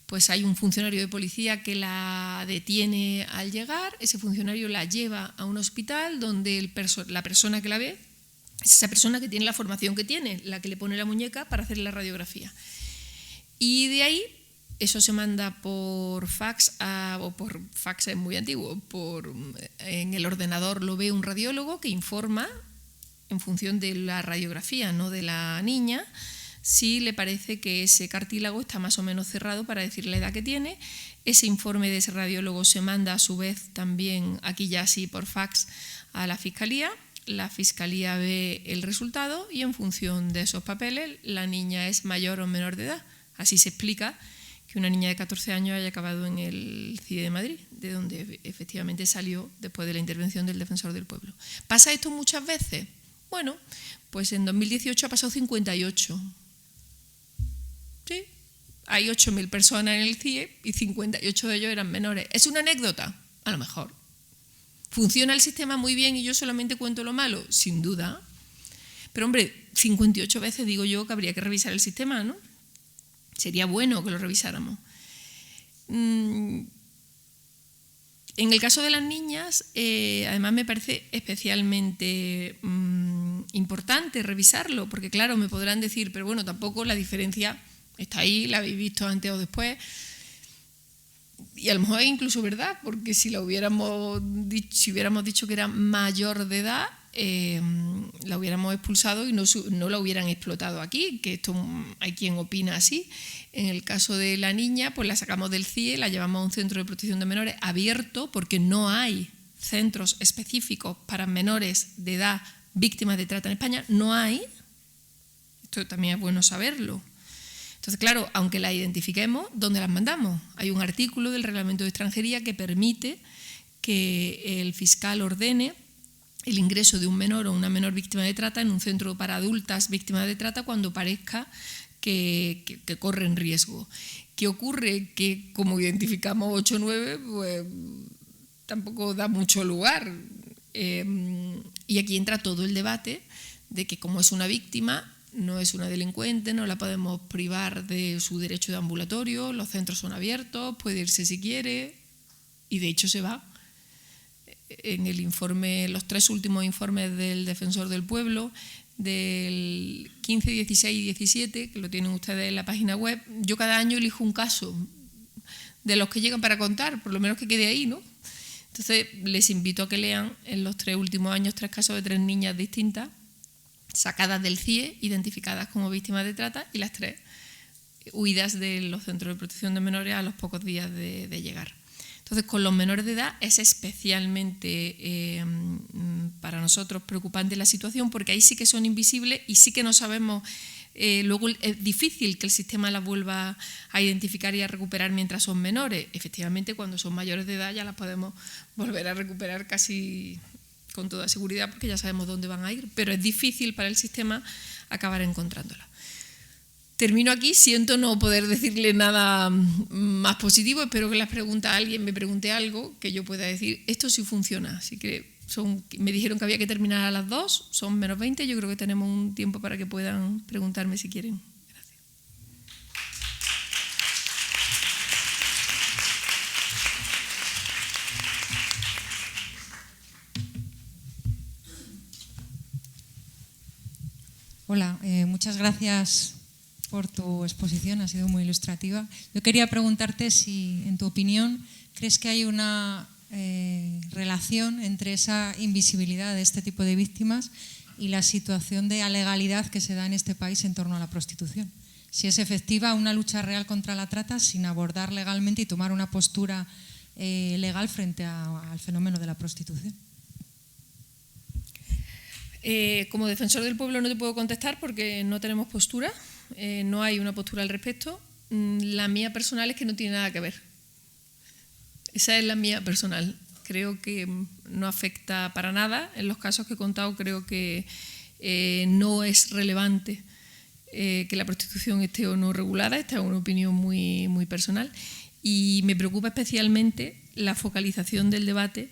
Pues hay un funcionario de policía que la detiene al llegar, ese funcionario la lleva a un hospital donde la persona que la ve es esa persona que tiene la formación que tiene, la que le pone la muñeca para hacer la radiografía. Y de ahí eso se manda por fax, o por fax es muy antiguo, en el ordenador lo ve un radiólogo que informa en función de la radiografía, no de la niña, si le parece que ese cartílago está más o menos cerrado para decir la edad que tiene. Ese informe de ese radiólogo se manda a su vez también, aquí ya sí por fax, a la Fiscalía. La Fiscalía ve el resultado y en función de esos papeles la niña es mayor o menor de edad. Así se explica que una niña de 14 años haya acabado en el CIE de Madrid, de donde efectivamente salió después de la intervención del Defensor del Pueblo. ¿Pasa esto muchas veces? Bueno, pues en 2018 ha pasado 58. ¿Sí? Hay 8.000 personas en el CIE y 58 de ellos eran menores. ¿Es una anécdota? A lo mejor. ¿Funciona el sistema muy bien y yo solamente cuento lo malo? Sin duda. Pero hombre, 58 veces digo yo que habría que revisar el sistema, ¿no? Sería bueno que lo revisáramos. En el caso de las niñas, además me parece especialmente importante revisarlo, porque claro, me podrán decir, pero bueno, tampoco la diferencia está ahí, la habéis visto antes o después. Y a lo mejor es incluso verdad, porque si hubiéramos dicho que era mayor de edad, la hubiéramos expulsado y no la hubieran explotado aquí, que esto hay quien opina así. En el caso de la niña, pues la sacamos del CIE, la llevamos a un centro de protección de menores abierto, porque no hay centros específicos para menores de edad víctimas de trata en España, no hay. Esto también es bueno saberlo. Entonces, claro, aunque la identifiquemos, ¿dónde las mandamos? Hay un artículo del Reglamento de Extranjería que permite que el fiscal ordene el ingreso de un menor o una menor víctima de trata en un centro para adultas víctimas de trata cuando parezca que corren riesgo. ¿Qué ocurre? Que como identificamos 8 o 9, pues tampoco da mucho lugar. Y aquí entra todo el debate de que como es una víctima, no es una delincuente, no la podemos privar de su derecho de ambulatorio, los centros son abiertos, puede irse si quiere, y de hecho se va. En el informe, los 3 últimos informes del Defensor del Pueblo, del 15, 16 y 17, que lo tienen ustedes en la página web, yo cada año elijo un caso de los que llegan para contar, por lo menos que quede ahí, ¿no? Entonces les invito a que lean en los 3 últimos años 3 casos de 3 niñas distintas, sacadas del CIE, identificadas como víctimas de trata, y las 3 huidas de los centros de protección de menores a los pocos días de llegar. Entonces, con los menores de edad es especialmente para nosotros preocupante la situación, porque ahí sí que son invisibles y sí que no sabemos, luego es difícil que el sistema las vuelva a identificar y a recuperar mientras son menores. Efectivamente, cuando son mayores de edad ya las podemos volver a recuperar casi con toda seguridad, porque ya sabemos dónde van a ir, pero es difícil para el sistema acabar encontrándolas. Termino aquí, siento no poder decirle nada más positivo, espero que alguien me pregunte algo que yo pueda decir, esto sí funciona, así que me dijeron que había que terminar a las 2, son menos 20, yo creo que tenemos un tiempo para que puedan preguntarme si quieren. Gracias. Hola, muchas gracias por tu exposición, ha sido muy ilustrativa. Yo quería preguntarte si, en tu opinión, crees que hay una relación entre esa invisibilidad de este tipo de víctimas y la situación de alegalidad que se da en este país en torno a la prostitución. Si es efectiva una lucha real contra la trata sin abordar legalmente y tomar una postura legal frente al fenómeno de la prostitución. Como defensor del pueblo no te puedo contestar porque no tenemos postura, no hay una postura al respecto. La mía personal es que no tiene nada que ver. Esa es la mía personal. Creo que no afecta para nada. En los casos que he contado creo que no es relevante que la prostitución esté o no regulada. Esta es una opinión muy, muy personal. Y me preocupa especialmente la focalización del debate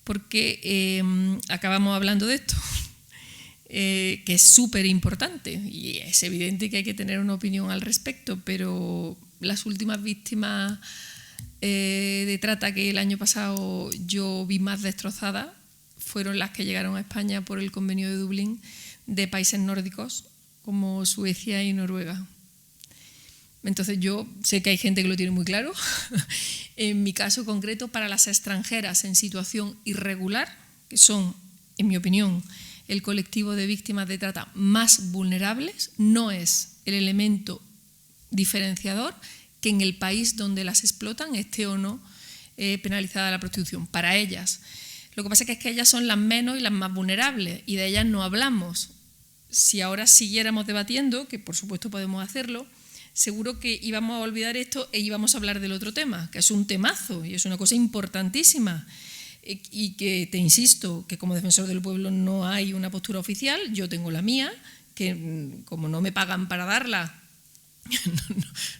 porque acabamos hablando de esto. Que es súper importante y es evidente que hay que tener una opinión al respecto, pero las últimas víctimas de trata que el año pasado yo vi más destrozadas fueron las que llegaron a España por el convenio de Dublín de países nórdicos como Suecia y Noruega. Entonces yo sé que hay gente que lo tiene muy claro. En mi caso concreto, para las extranjeras en situación irregular, que son, en mi opinión, el colectivo de víctimas de trata más vulnerables, no es el elemento diferenciador que en el país donde las explotan esté o no penalizada la prostitución. Para ellas. Lo que pasa es que ellas son las menos y las más vulnerables y de ellas no hablamos. Si ahora siguiéramos debatiendo, que por supuesto podemos hacerlo, seguro que íbamos a olvidar esto e íbamos a hablar del otro tema, que es un temazo y es una cosa importantísima. Y que, te insisto, que como defensor del pueblo no hay una postura oficial, yo tengo la mía, que como no me pagan para darla,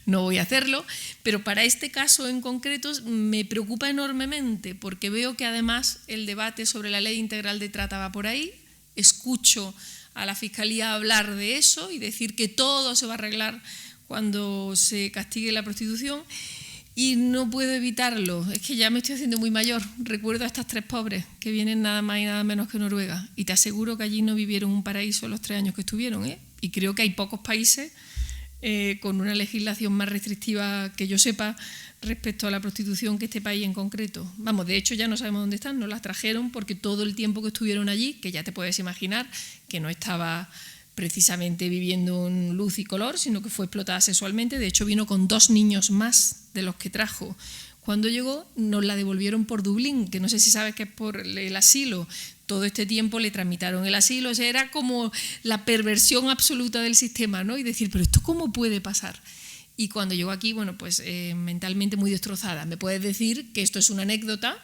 no voy a hacerlo, pero para este caso en concreto me preocupa enormemente porque veo que además el debate sobre la ley integral de trata va por ahí, escucho a la Fiscalía hablar de eso y decir que todo se va a arreglar cuando se castigue la prostitución. Y no puedo evitarlo, es que ya me estoy haciendo muy mayor. Recuerdo a estas 3 pobres que vienen nada más y nada menos que Noruega y te aseguro que allí no vivieron un paraíso los 3 años que estuvieron, ¿eh? Y creo que hay pocos países con una legislación más restrictiva que yo sepa respecto a la prostitución que este país en concreto. Vamos, de hecho ya no sabemos dónde están, nos las trajeron porque todo el tiempo que estuvieron allí, que ya te puedes imaginar que no estaba precisamente viviendo en luz y color, sino que fue explotada sexualmente. De hecho, vino con 2 niños más de los que trajo. Cuando llegó, nos la devolvieron por Dublín, que no sé si sabes que es por el asilo. Todo este tiempo le tramitaron el asilo. O sea, era como la perversión absoluta del sistema, ¿no? Y decir, ¿pero esto cómo puede pasar? Y cuando llegó aquí, bueno, pues mentalmente muy destrozada. Me puedes decir que esto es una anécdota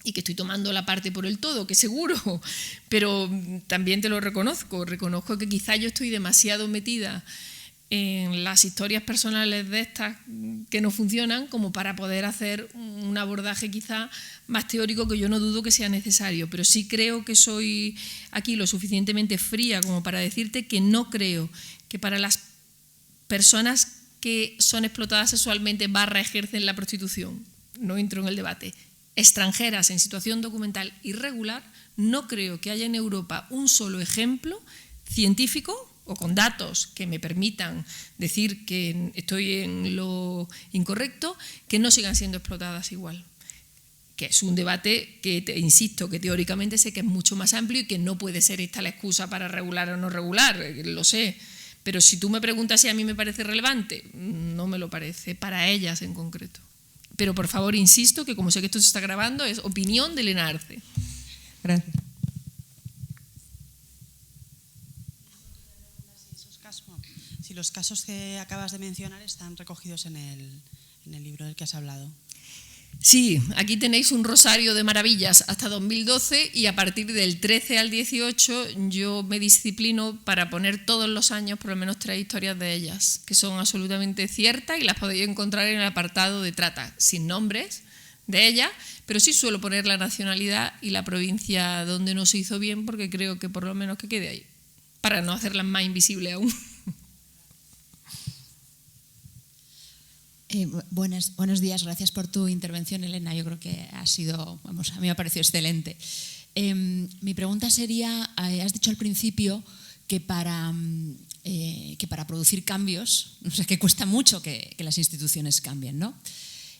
y que estoy tomando la parte por el todo, que seguro, pero también te lo reconozco que quizá yo estoy demasiado metida en las historias personales de estas que no funcionan como para poder hacer un abordaje quizá más teórico, que yo no dudo que sea necesario, pero sí creo que soy aquí lo suficientemente fría como para decirte que no creo que para las personas que son explotadas sexualmente / ejercen la prostitución no entro en el debate, extranjeras en situación documental irregular, no creo que haya en Europa un solo ejemplo científico o con datos que me permitan decir que estoy en lo incorrecto, que no sigan siendo explotadas igual. Que es un debate que, insisto, que teóricamente sé que es mucho más amplio y que no puede ser esta la excusa para regular o no regular, lo sé. Pero si tú me preguntas si a mí me parece relevante, no me lo parece, para ellas en concreto. Pero por favor, insisto que como sé que esto se está grabando, es opinión de Elena Arce. Gracias. Si los casos que acabas de mencionar están recogidos en el libro del que has hablado. Sí, aquí tenéis un rosario de maravillas hasta 2012 y a partir del 13 al 18 yo me disciplino para poner todos los años por lo menos 3 historias de ellas, que son absolutamente ciertas y las podéis encontrar en el apartado de trata, sin nombres de ellas, pero sí suelo poner la nacionalidad y la provincia donde no se hizo bien porque creo que por lo menos que quede ahí, para no hacerlas más invisibles aún. Buenos días, gracias por tu intervención, Elena. Yo creo que ha sido, a mí me ha parecido excelente. Mi pregunta sería, has dicho al principio que para producir cambios, o sea, que cuesta mucho que las instituciones cambien, ¿no?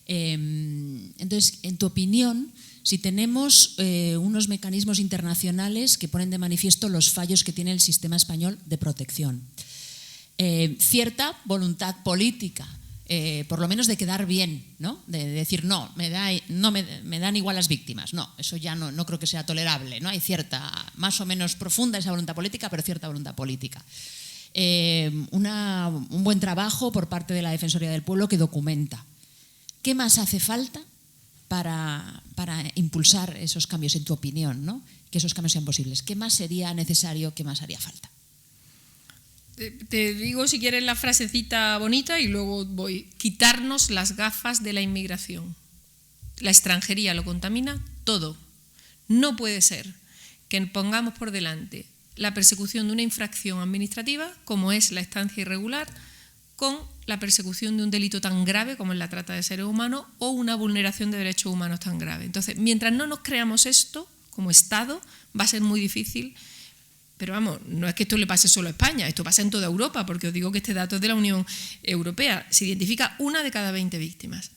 Entonces, en tu opinión, si tenemos unos mecanismos internacionales que ponen de manifiesto los fallos que tiene el sistema español de protección, cierta voluntad política, por lo menos de quedar bien, ¿no? De decir, no me dan igual las víctimas. No, eso ya no creo que sea tolerable, ¿no? Hay cierta, más o menos profunda esa voluntad política, pero cierta voluntad política. Un buen trabajo por parte de la Defensoría del Pueblo que documenta. ¿Qué más hace falta para impulsar esos cambios, en tu opinión, ¿no? Que esos cambios sean posibles? ¿Qué más sería necesario, qué más haría falta? Te digo si quieres la frasecita bonita y luego voy. Quitarnos las gafas de la inmigración. La extranjería lo contamina todo. No puede ser que pongamos por delante la persecución de una infracción administrativa, como es la estancia irregular, con la persecución de un delito tan grave como es la trata de seres humanos o una vulneración de derechos humanos tan grave. Entonces, mientras no nos creamos esto como Estado, va a ser muy difícil. Pero vamos, no es que esto le pase solo a España, esto pasa en toda Europa, porque os digo que este dato es de la Unión Europea. Se identifica 1 de cada 20 víctimas.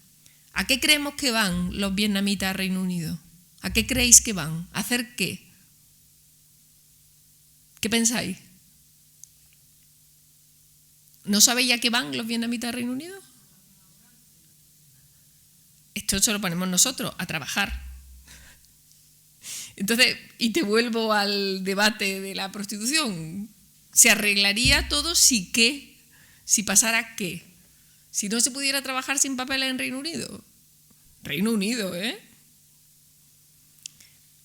¿A qué creemos que van los vietnamitas a Reino Unido? ¿A qué creéis que van? ¿A hacer qué? ¿Qué pensáis? ¿No sabéis a qué van los vietnamitas a Reino Unido? Esto se lo ponemos nosotros, a trabajar. Entonces, y te vuelvo al debate de la prostitución. ¿Se arreglaría todo si qué? ¿Si pasara qué? Si no se pudiera trabajar sin papeles en Reino Unido. Reino Unido, ¿eh?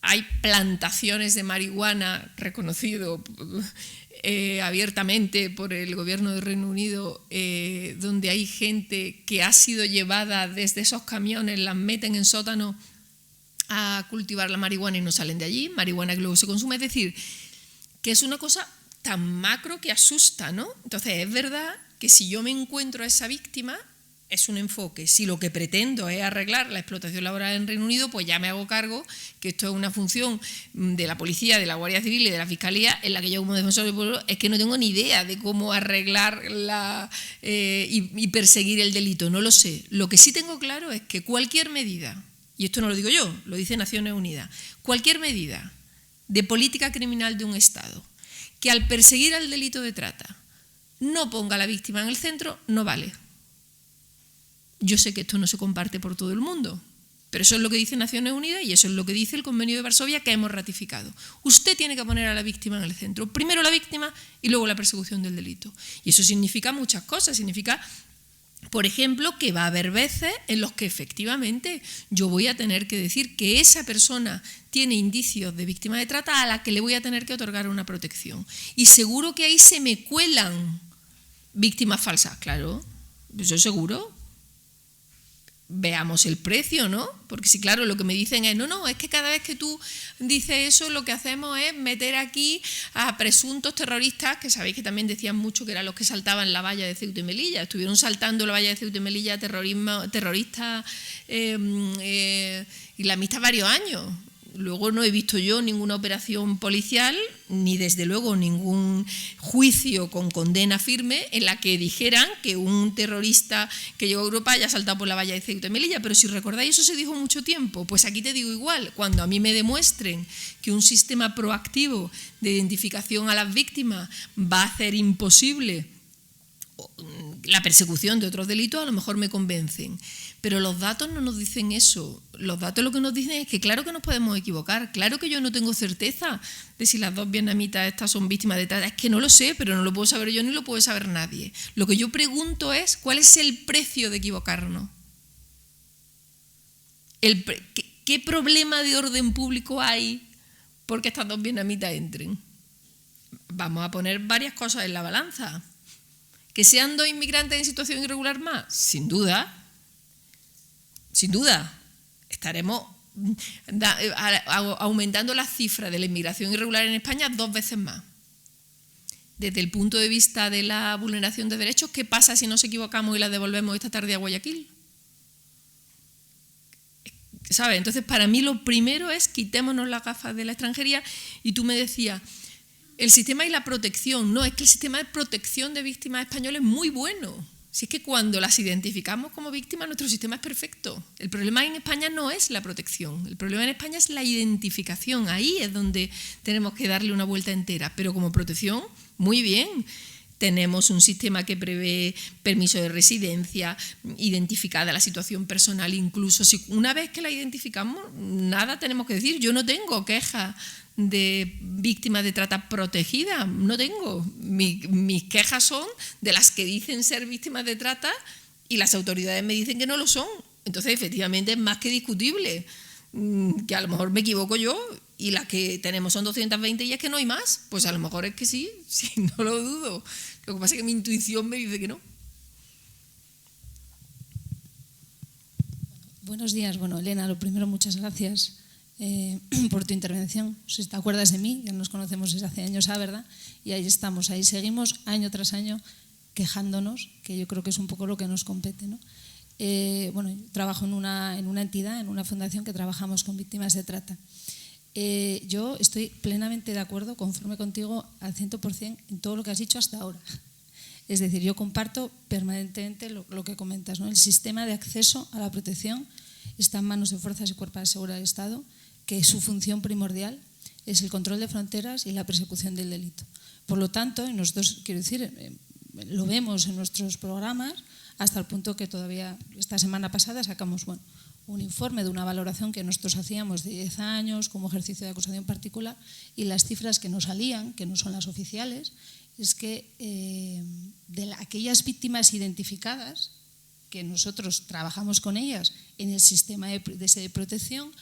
Hay plantaciones de marihuana reconocido abiertamente por el gobierno del Reino Unido, donde hay gente que ha sido llevada desde esos camiones, las meten en sótanos a cultivar la marihuana y no salen de allí, marihuana que luego se consume. Es decir, que es una cosa tan macro que asusta, ¿no? Entonces, es verdad que si yo me encuentro a esa víctima, es un enfoque. Si lo que pretendo es arreglar la explotación laboral en Reino Unido, pues ya me hago cargo que esto es una función de la policía, de la Guardia Civil y de la Fiscalía, en la que yo como defensor del pueblo es que no tengo ni idea de cómo arreglar y perseguir el delito, no lo sé. Lo que sí tengo claro es que cualquier medida, y esto no lo digo yo, lo dice Naciones Unidas, cualquier medida de política criminal de un Estado que al perseguir al delito de trata no ponga a la víctima en el centro, no vale. Yo sé que esto no se comparte por todo el mundo, pero eso es lo que dice Naciones Unidas y eso es lo que dice el Convenio de Varsovia que hemos ratificado. Usted tiene que poner a la víctima en el centro, primero la víctima y luego la persecución del delito. Y eso significa muchas cosas, significa, por ejemplo, que va a haber veces en los que efectivamente yo voy a tener que decir que esa persona tiene indicios de víctima de trata a la que le voy a tener que otorgar una protección. Y seguro que ahí se me cuelan víctimas falsas, claro, eso seguro. veamos el precio, ¿no? Porque si, claro, lo que me dicen es, no, es que cada vez que tú dices eso, lo que hacemos es meter aquí a presuntos terroristas, que sabéis que también decían mucho que eran los que saltaban la valla de Ceuta y Melilla, estuvieron saltando la valla de Ceuta y Melilla terroristas islamistas varios años. Luego no he visto yo ninguna operación policial, ni desde luego ningún juicio con condena firme en la que dijeran que un terrorista que llegó a Europa haya saltado por la valla de Ceuta y Melilla. Pero si recordáis, eso se dijo mucho tiempo. Pues aquí te digo igual, cuando a mí me demuestren que un sistema proactivo de identificación a las víctimas va a hacer imposible la persecución de otros delitos, a lo mejor me convencen. Pero los datos no nos dicen eso. Los datos lo que nos dicen es que claro que nos podemos equivocar, claro que yo no tengo certeza de si las 2 vietnamitas estas son víctimas de trata. Es que no lo sé, pero no lo puedo saber yo ni lo puede saber nadie. Lo que yo pregunto es, ¿cuál es el precio de equivocarnos? ¿Qué problema de orden público hay porque estas 2 vietnamitas entren? Vamos a poner varias cosas en la balanza. ¿Que sean 2 inmigrantes en situación irregular más? Sin duda. Sin duda. Estaremos aumentando la cifra de la inmigración irregular en España 2 veces más. Desde el punto de vista de la vulneración de derechos, ¿qué pasa si nos equivocamos y las devolvemos esta tarde a Guayaquil? ¿Sabes? Entonces, para mí lo primero es quitémonos las gafas de la extranjería. Y tú me decías, el sistema y la protección. No, es que el sistema de protección de víctimas españolas es muy bueno. Si es que cuando las identificamos como víctimas, nuestro sistema es perfecto. El problema en España no es la protección, el problema en España es la identificación. Ahí es donde tenemos que darle una vuelta entera. Pero como protección, muy bien. Tenemos un sistema que prevé permiso de residencia, identificada la situación personal, incluso si una vez que la identificamos, nada tenemos que decir. Yo no tengo quejas de víctimas de trata protegida, no tengo. Mis quejas son de las que dicen ser víctimas de trata y las autoridades me dicen que no lo son. Entonces, efectivamente, es más que discutible que a lo mejor me equivoco yo y las que tenemos son 220 y es que no hay más. Pues a lo mejor es que sí, no lo dudo. Lo que pasa es que mi intuición me dice que no. Buenos días. Bueno, Elena, lo primero, muchas gracias por tu intervención. Si te acuerdas de mí, ya nos conocemos desde hace años, ¿verdad? Y ahí estamos, ahí seguimos año tras año quejándonos, que yo creo que es un poco lo que nos compete, ¿no? Bueno, yo trabajo en una entidad, en una fundación que trabajamos con víctimas de trata. Yo estoy plenamente de acuerdo, conforme contigo, al 100% en todo lo que has dicho hasta ahora. Es decir, yo comparto permanentemente lo que comentas, ¿no? El sistema de acceso a la protección está en manos de fuerzas y cuerpos de seguridad del Estado, que su función primordial es el control de fronteras y la persecución del delito. Por lo tanto, nosotros, quiero decir, lo vemos en nuestros programas, hasta el punto que todavía esta semana pasada sacamos un informe de una valoración que nosotros hacíamos de 10 años como ejercicio de acusación particular, y las cifras que nos salían, que no son las oficiales, es que aquellas víctimas identificadas, que nosotros trabajamos con ellas en el sistema de protección,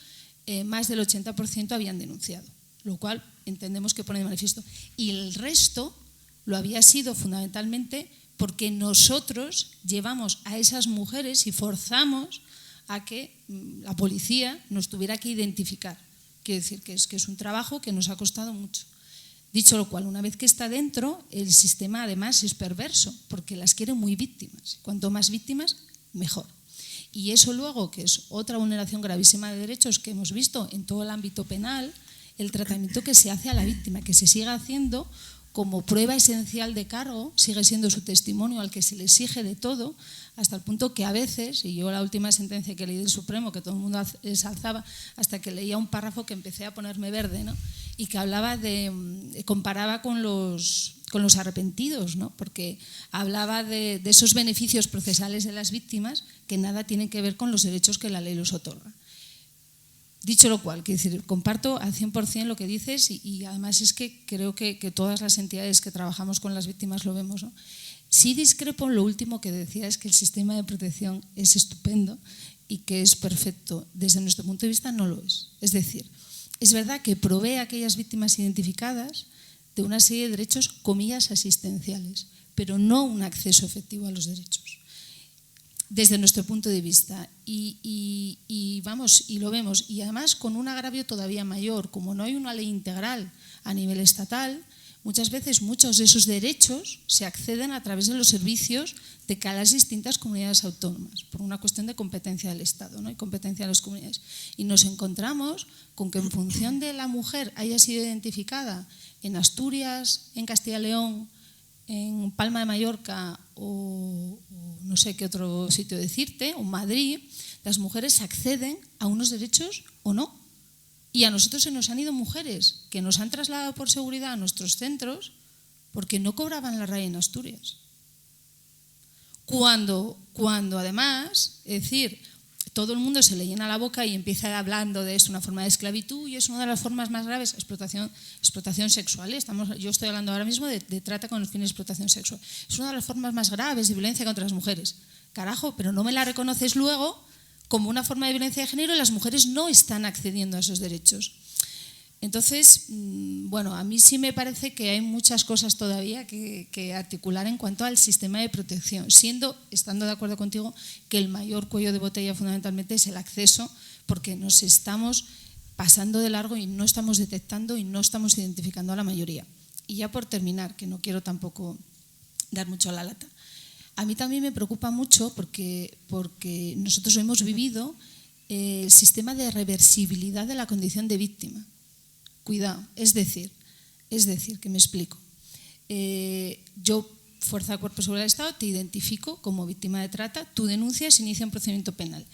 más del 80% habían denunciado, lo cual entendemos que pone de manifiesto. Y el resto lo había sido fundamentalmente porque nosotros llevamos a esas mujeres y forzamos a que la policía nos tuviera que identificar. Quiero decir que es un trabajo que nos ha costado mucho. Dicho lo cual, una vez que está dentro, el sistema además es perverso, porque las quiere muy víctimas. Cuanto más víctimas, mejor. Y eso luego, que es otra vulneración gravísima de derechos que hemos visto en todo el ámbito penal, el tratamiento que se hace a la víctima, que se siga haciendo como prueba esencial de cargo, sigue siendo su testimonio al que se le exige de todo, hasta el punto que a veces, y yo la última sentencia que leí del Supremo, que todo el mundo exalzaba, hasta que leía un párrafo que empecé a ponerme verde, ¿no? Y que hablaba comparaba con los arrepentidos, ¿no? Porque hablaba de esos beneficios procesales de las víctimas que nada tienen que ver con los derechos que la ley los otorga. Dicho lo cual, quiero decir, comparto al 100% lo que dices y además es que creo que todas las entidades que trabajamos con las víctimas lo vemos, ¿no? Sí discrepo en lo último que decía, es que el sistema de protección es estupendo y que es perfecto. Desde nuestro punto de vista no lo es. Es decir, es verdad que provee a aquellas víctimas identificadas de una serie de derechos, comillas, asistenciales, pero no un acceso efectivo a los derechos. desde nuestro punto de vista. Y lo vemos. Y además con un agravio todavía mayor. Como no hay una ley integral a nivel estatal, muchas veces muchos de esos derechos se acceden a través de los servicios de cada las distintas comunidades autónomas, por una cuestión de competencia del Estado, ¿no? Y competencia de las comunidades. Y nos encontramos con que en función de la mujer haya sido identificada en Asturias, en Castilla y León, en Palma de Mallorca o no sé qué otro sitio decirte, o Madrid, las mujeres acceden a unos derechos o no. Y a nosotros se nos han ido mujeres que nos han trasladado por seguridad a nuestros centros porque no cobraban la RAE en Asturias. Cuando además, es decir, todo el mundo se le llena la boca y empieza hablando de esto, una forma de esclavitud, y es una de las formas más graves, explotación sexual. Yo estoy hablando ahora mismo de trata con el fin de explotación sexual. Es una de las formas más graves de violencia contra las mujeres. Carajo, pero no me la reconoces luego como una forma de violencia de género y las mujeres no están accediendo a esos derechos. Entonces, bueno, a mí sí me parece que hay muchas cosas todavía que articular en cuanto al sistema de protección, estando de acuerdo contigo que el mayor cuello de botella fundamentalmente es el acceso, porque nos estamos pasando de largo y no estamos detectando y no estamos identificando a la mayoría. Y ya por terminar, que no quiero tampoco dar mucho a la lata, a mí también me preocupa mucho porque nosotros hemos vivido el sistema de reversibilidad de la condición de víctima. Cuidado, es decir, que me explico. Yo, Fuerza de Cuerpos de Seguridad del Estado, te identifico como víctima de trata, tú denuncias, inicia un procedimiento penal.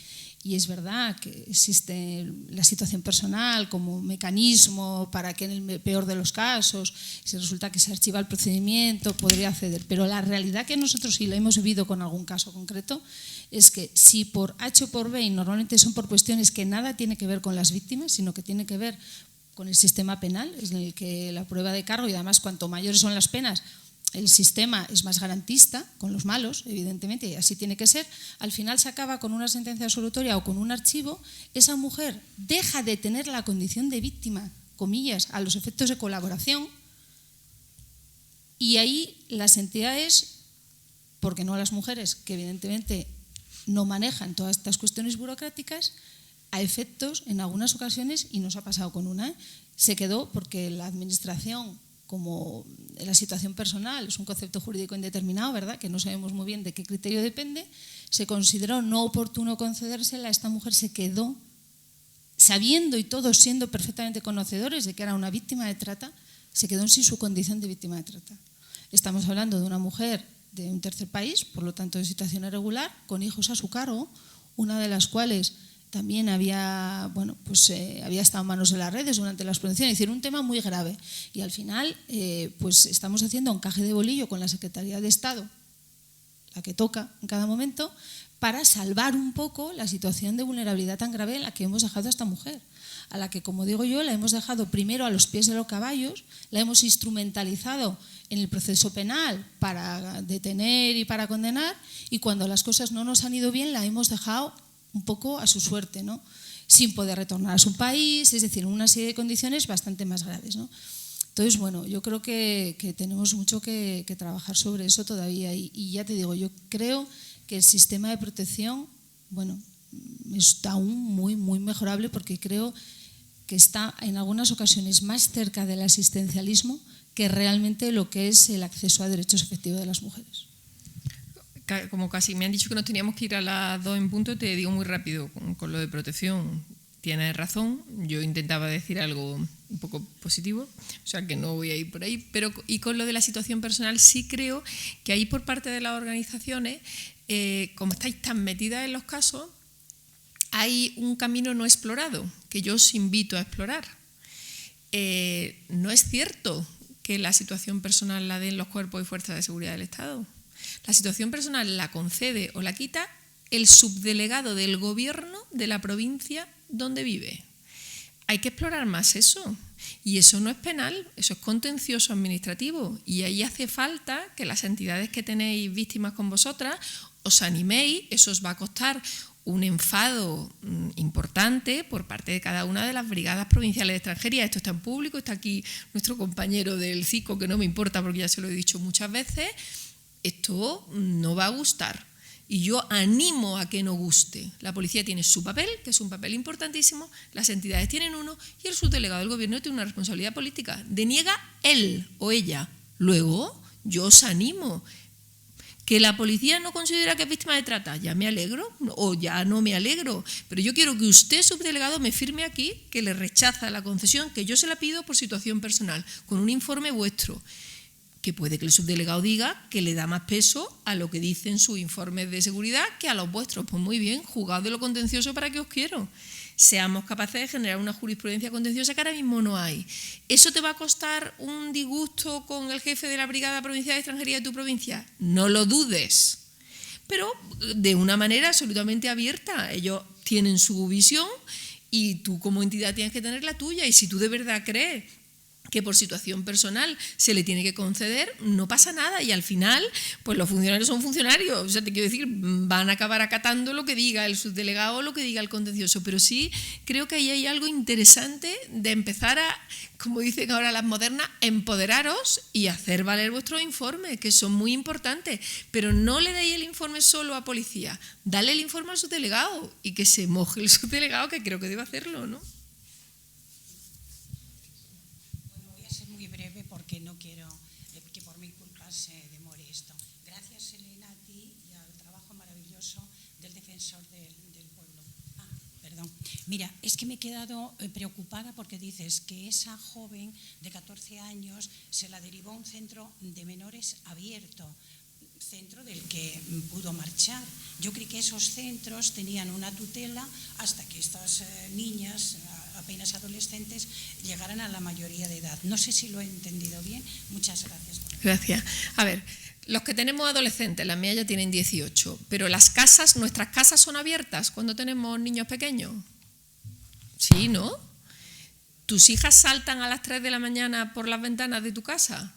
Y es verdad que existe la situación personal como mecanismo para que en el peor de los casos, si resulta que se archiva el procedimiento, podría acceder. Pero la realidad que nosotros sí la hemos vivido con algún caso concreto es que si por H o por B, y normalmente son por cuestiones que nada tiene que ver con las víctimas, sino que tiene que ver con el sistema penal, es en el que la prueba de cargo, y además cuanto mayores son las penas, el sistema es más garantista con los malos, evidentemente, y así tiene que ser, al final se acaba con una sentencia absolutoria o con un archivo, esa mujer deja de tener la condición de víctima, comillas, a los efectos de colaboración, y ahí las entidades, porque no las mujeres, que evidentemente no manejan todas estas cuestiones burocráticas, a efectos, en algunas ocasiones, y nos ha pasado con una, se quedó porque la administración, como la situación personal es un concepto jurídico indeterminado, ¿verdad?, que no sabemos muy bien de qué criterio depende, se consideró no oportuno concedérsela, esta mujer se quedó, sabiendo y todos siendo perfectamente conocedores de que era una víctima de trata, se quedó sin su condición de víctima de trata. Estamos hablando de una mujer de un tercer país, por lo tanto de situación irregular, con hijos a su cargo, una de las cuales también había estado en manos de las redes durante la explotación, es decir, un tema muy grave. Y al final, pues estamos haciendo un encaje de bolillo con la Secretaría de Estado, la que toca en cada momento, para salvar un poco la situación de vulnerabilidad tan grave en la que hemos dejado a esta mujer, a la que, como digo yo, la hemos dejado primero a los pies de los caballos, la hemos instrumentalizado en el proceso penal para detener y para condenar, y cuando las cosas no nos han ido bien, la hemos dejado un poco a su suerte, ¿no?, sin poder retornar a su país, es decir, en una serie de condiciones bastante más graves, ¿no? Entonces, bueno, yo creo que tenemos mucho que trabajar sobre eso todavía y ya te digo, yo creo que el sistema de protección, bueno, está aún muy, muy mejorable porque creo que está en algunas ocasiones más cerca del asistencialismo que realmente lo que es el acceso a derechos efectivos de las mujeres. Como casi me han dicho que nos teníamos que ir a las 2 en punto, te digo muy rápido con lo de protección. Tienes razón, yo intentaba decir algo un poco positivo, o sea que no voy a ir por ahí, pero y con lo de la situación personal sí creo que ahí por parte de las organizaciones, como estáis tan metidas en los casos, hay un camino no explorado que yo os invito a explorar. No es cierto que la situación personal la den los cuerpos y fuerzas de seguridad del Estado. La situación personal la concede o la quita el subdelegado del gobierno de la provincia donde vive. Hay que explorar más eso. Y eso no es penal, eso es contencioso administrativo. Y ahí hace falta que las entidades que tenéis víctimas con vosotras os animéis. Eso os va a costar un enfado importante por parte de cada una de las brigadas provinciales de extranjería. Esto está en público, está aquí nuestro compañero del CICO, que no me importa porque ya se lo he dicho muchas veces. Esto no va a gustar. Y yo animo a que no guste. La policía tiene su papel, que es un papel importantísimo, las entidades tienen uno y el subdelegado del gobierno tiene una responsabilidad política. Deniega él o ella. Luego, yo os animo. ¿Que la policía no considera que es víctima de trata? Ya me alegro o ya no me alegro. Pero yo quiero que usted, subdelegado, me firme aquí que le rechaza la concesión, que yo se la pido por situación personal, con un informe vuestro. Que puede que el subdelegado diga que le da más peso a lo que dicen sus informes de seguridad que a los vuestros. Pues muy bien, juzgad de lo contencioso para que os quiero. Seamos capaces de generar una jurisprudencia contenciosa que ahora mismo no hay. ¿Eso te va a costar un disgusto con el jefe de la Brigada Provincial de Extranjería de tu provincia? No lo dudes. Pero de una manera absolutamente abierta. Ellos tienen su visión y tú como entidad tienes que tener la tuya. Y si tú de verdad crees que por situación personal se le tiene que conceder, no pasa nada y al final pues los funcionarios son funcionarios, o sea, te quiero decir, van a acabar acatando lo que diga el subdelegado o lo que diga el contencioso, pero sí creo que ahí hay algo interesante de empezar a, como dicen ahora las modernas, empoderaros y hacer valer vuestros informes, que son muy importantes, pero no le deis el informe solo a policía, dale el informe al subdelegado y que se moje el subdelegado, que creo que debe hacerlo, ¿no? Porque no quiero que por mi culpa se demore esto. Gracias, Elena, a ti y al trabajo maravilloso del defensor del pueblo. Perdón. Mira, es que me he quedado preocupada porque dices que esa joven de 14 años se la derivó a un centro de menores abierto, centro del que pudo marchar. Yo creí que esos centros tenían una tutela hasta que estas niñas, apenas adolescentes, llegaran a la mayoría de edad. No sé si lo he entendido bien. Muchas gracias. Gracias. A ver, los que tenemos adolescentes, las mías ya tienen 18, pero las casas, nuestras casas son abiertas cuando tenemos niños pequeños. Sí, ¿no? ¿Tus hijas saltan a las 3 de la mañana por las ventanas de tu casa?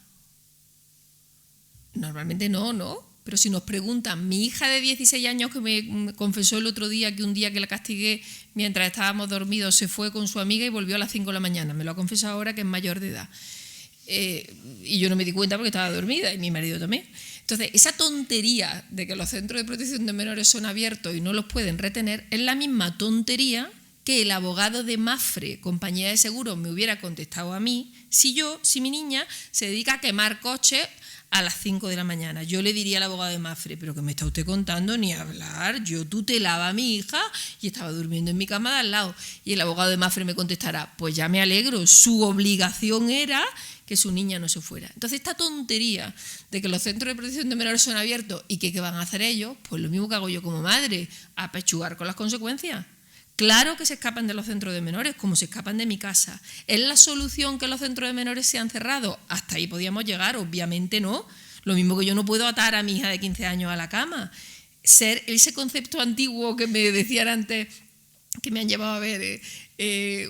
Normalmente no, ¿no? Pero si nos preguntan, mi hija de 16 años que me confesó el otro día que un día que la castigué mientras estábamos dormidos se fue con su amiga y volvió a las 5 de la mañana, me lo ha confesado ahora que es mayor de edad. Y yo no me di cuenta porque estaba dormida y mi marido también. Entonces, esa tontería de que los centros de protección de menores son abiertos y no los pueden retener es la misma tontería que el abogado de Mafre, compañía de seguros, me hubiera contestado a mí si mi niña se dedica a quemar coches a las 5 de la mañana. Yo le diría al abogado de Mafre, pero que me está usted contando ni hablar, yo tutelaba a mi hija y estaba durmiendo en mi cama de al lado. Y el abogado de Mafre me contestará, pues ya me alegro, su obligación era que su niña no se fuera. Entonces esta tontería de que los centros de protección de menores son abiertos y que ¿qué van a hacer ellos? Pues lo mismo que hago yo como madre, apechugar con las consecuencias. Claro que se escapan de los centros de menores, como se escapan de mi casa. ¿Es la solución que los centros de menores sean cerrados? Hasta ahí podíamos llegar, obviamente no. Lo mismo que yo no puedo atar a mi hija de 15 años a la cama. Ser ese concepto antiguo que me decían antes, que me han llevado a ver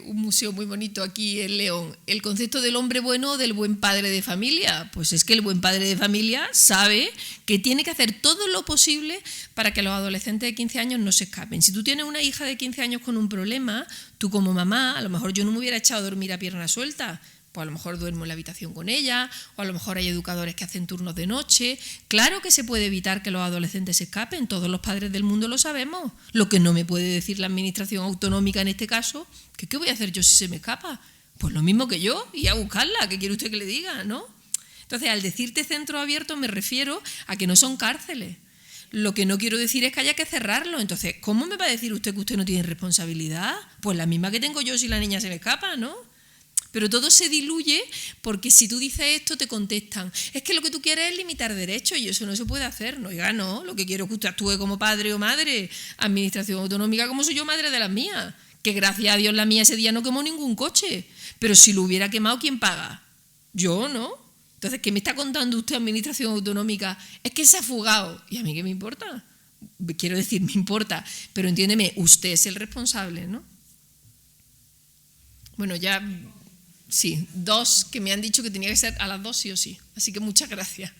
un museo muy bonito aquí en León, el concepto del hombre bueno o del buen padre de familia. Pues es que el buen padre de familia sabe que tiene que hacer todo lo posible para que los adolescentes de 15 años no se escapen. Si tú tienes una hija de 15 años con un problema, tú como mamá, a lo mejor yo no me hubiera echado a dormir a pierna suelta, pues a lo mejor duermo en la habitación con ella, o a lo mejor hay educadores que hacen turnos de noche. Claro que se puede evitar que los adolescentes se escapen, todos los padres del mundo lo sabemos. Lo que no me puede decir la administración autonómica en este caso, que ¿qué voy a hacer yo si se me escapa? Pues lo mismo que yo, y a buscarla, ¿qué quiere usted que le diga? ¿No? Entonces, al decirte centros abiertos me refiero a que no son cárceles. Lo que no quiero decir es que haya que cerrarlo. Entonces, ¿cómo me va a decir usted que usted no tiene responsabilidad? Pues la misma que tengo yo si la niña se me escapa, ¿no? Pero todo se diluye porque si tú dices esto te contestan, es que lo que tú quieres es limitar derechos y eso no se puede hacer. No, oiga, no, lo que quiero es que usted actúe como padre o madre, administración autonómica como soy yo madre de las mías, que gracias a Dios la mía ese día no quemó ningún coche, pero si lo hubiera quemado, ¿quién paga? Yo, ¿no? Entonces, ¿qué me está contando usted, administración autonómica? Es que se ha fugado. ¿Y a mí qué me importa? Quiero decir, me importa, pero entiéndeme, usted es el responsable, ¿no? Bueno, ya... Sí, 2 que me han dicho que tenía que ser a las 2 sí o sí. Así que muchas gracias.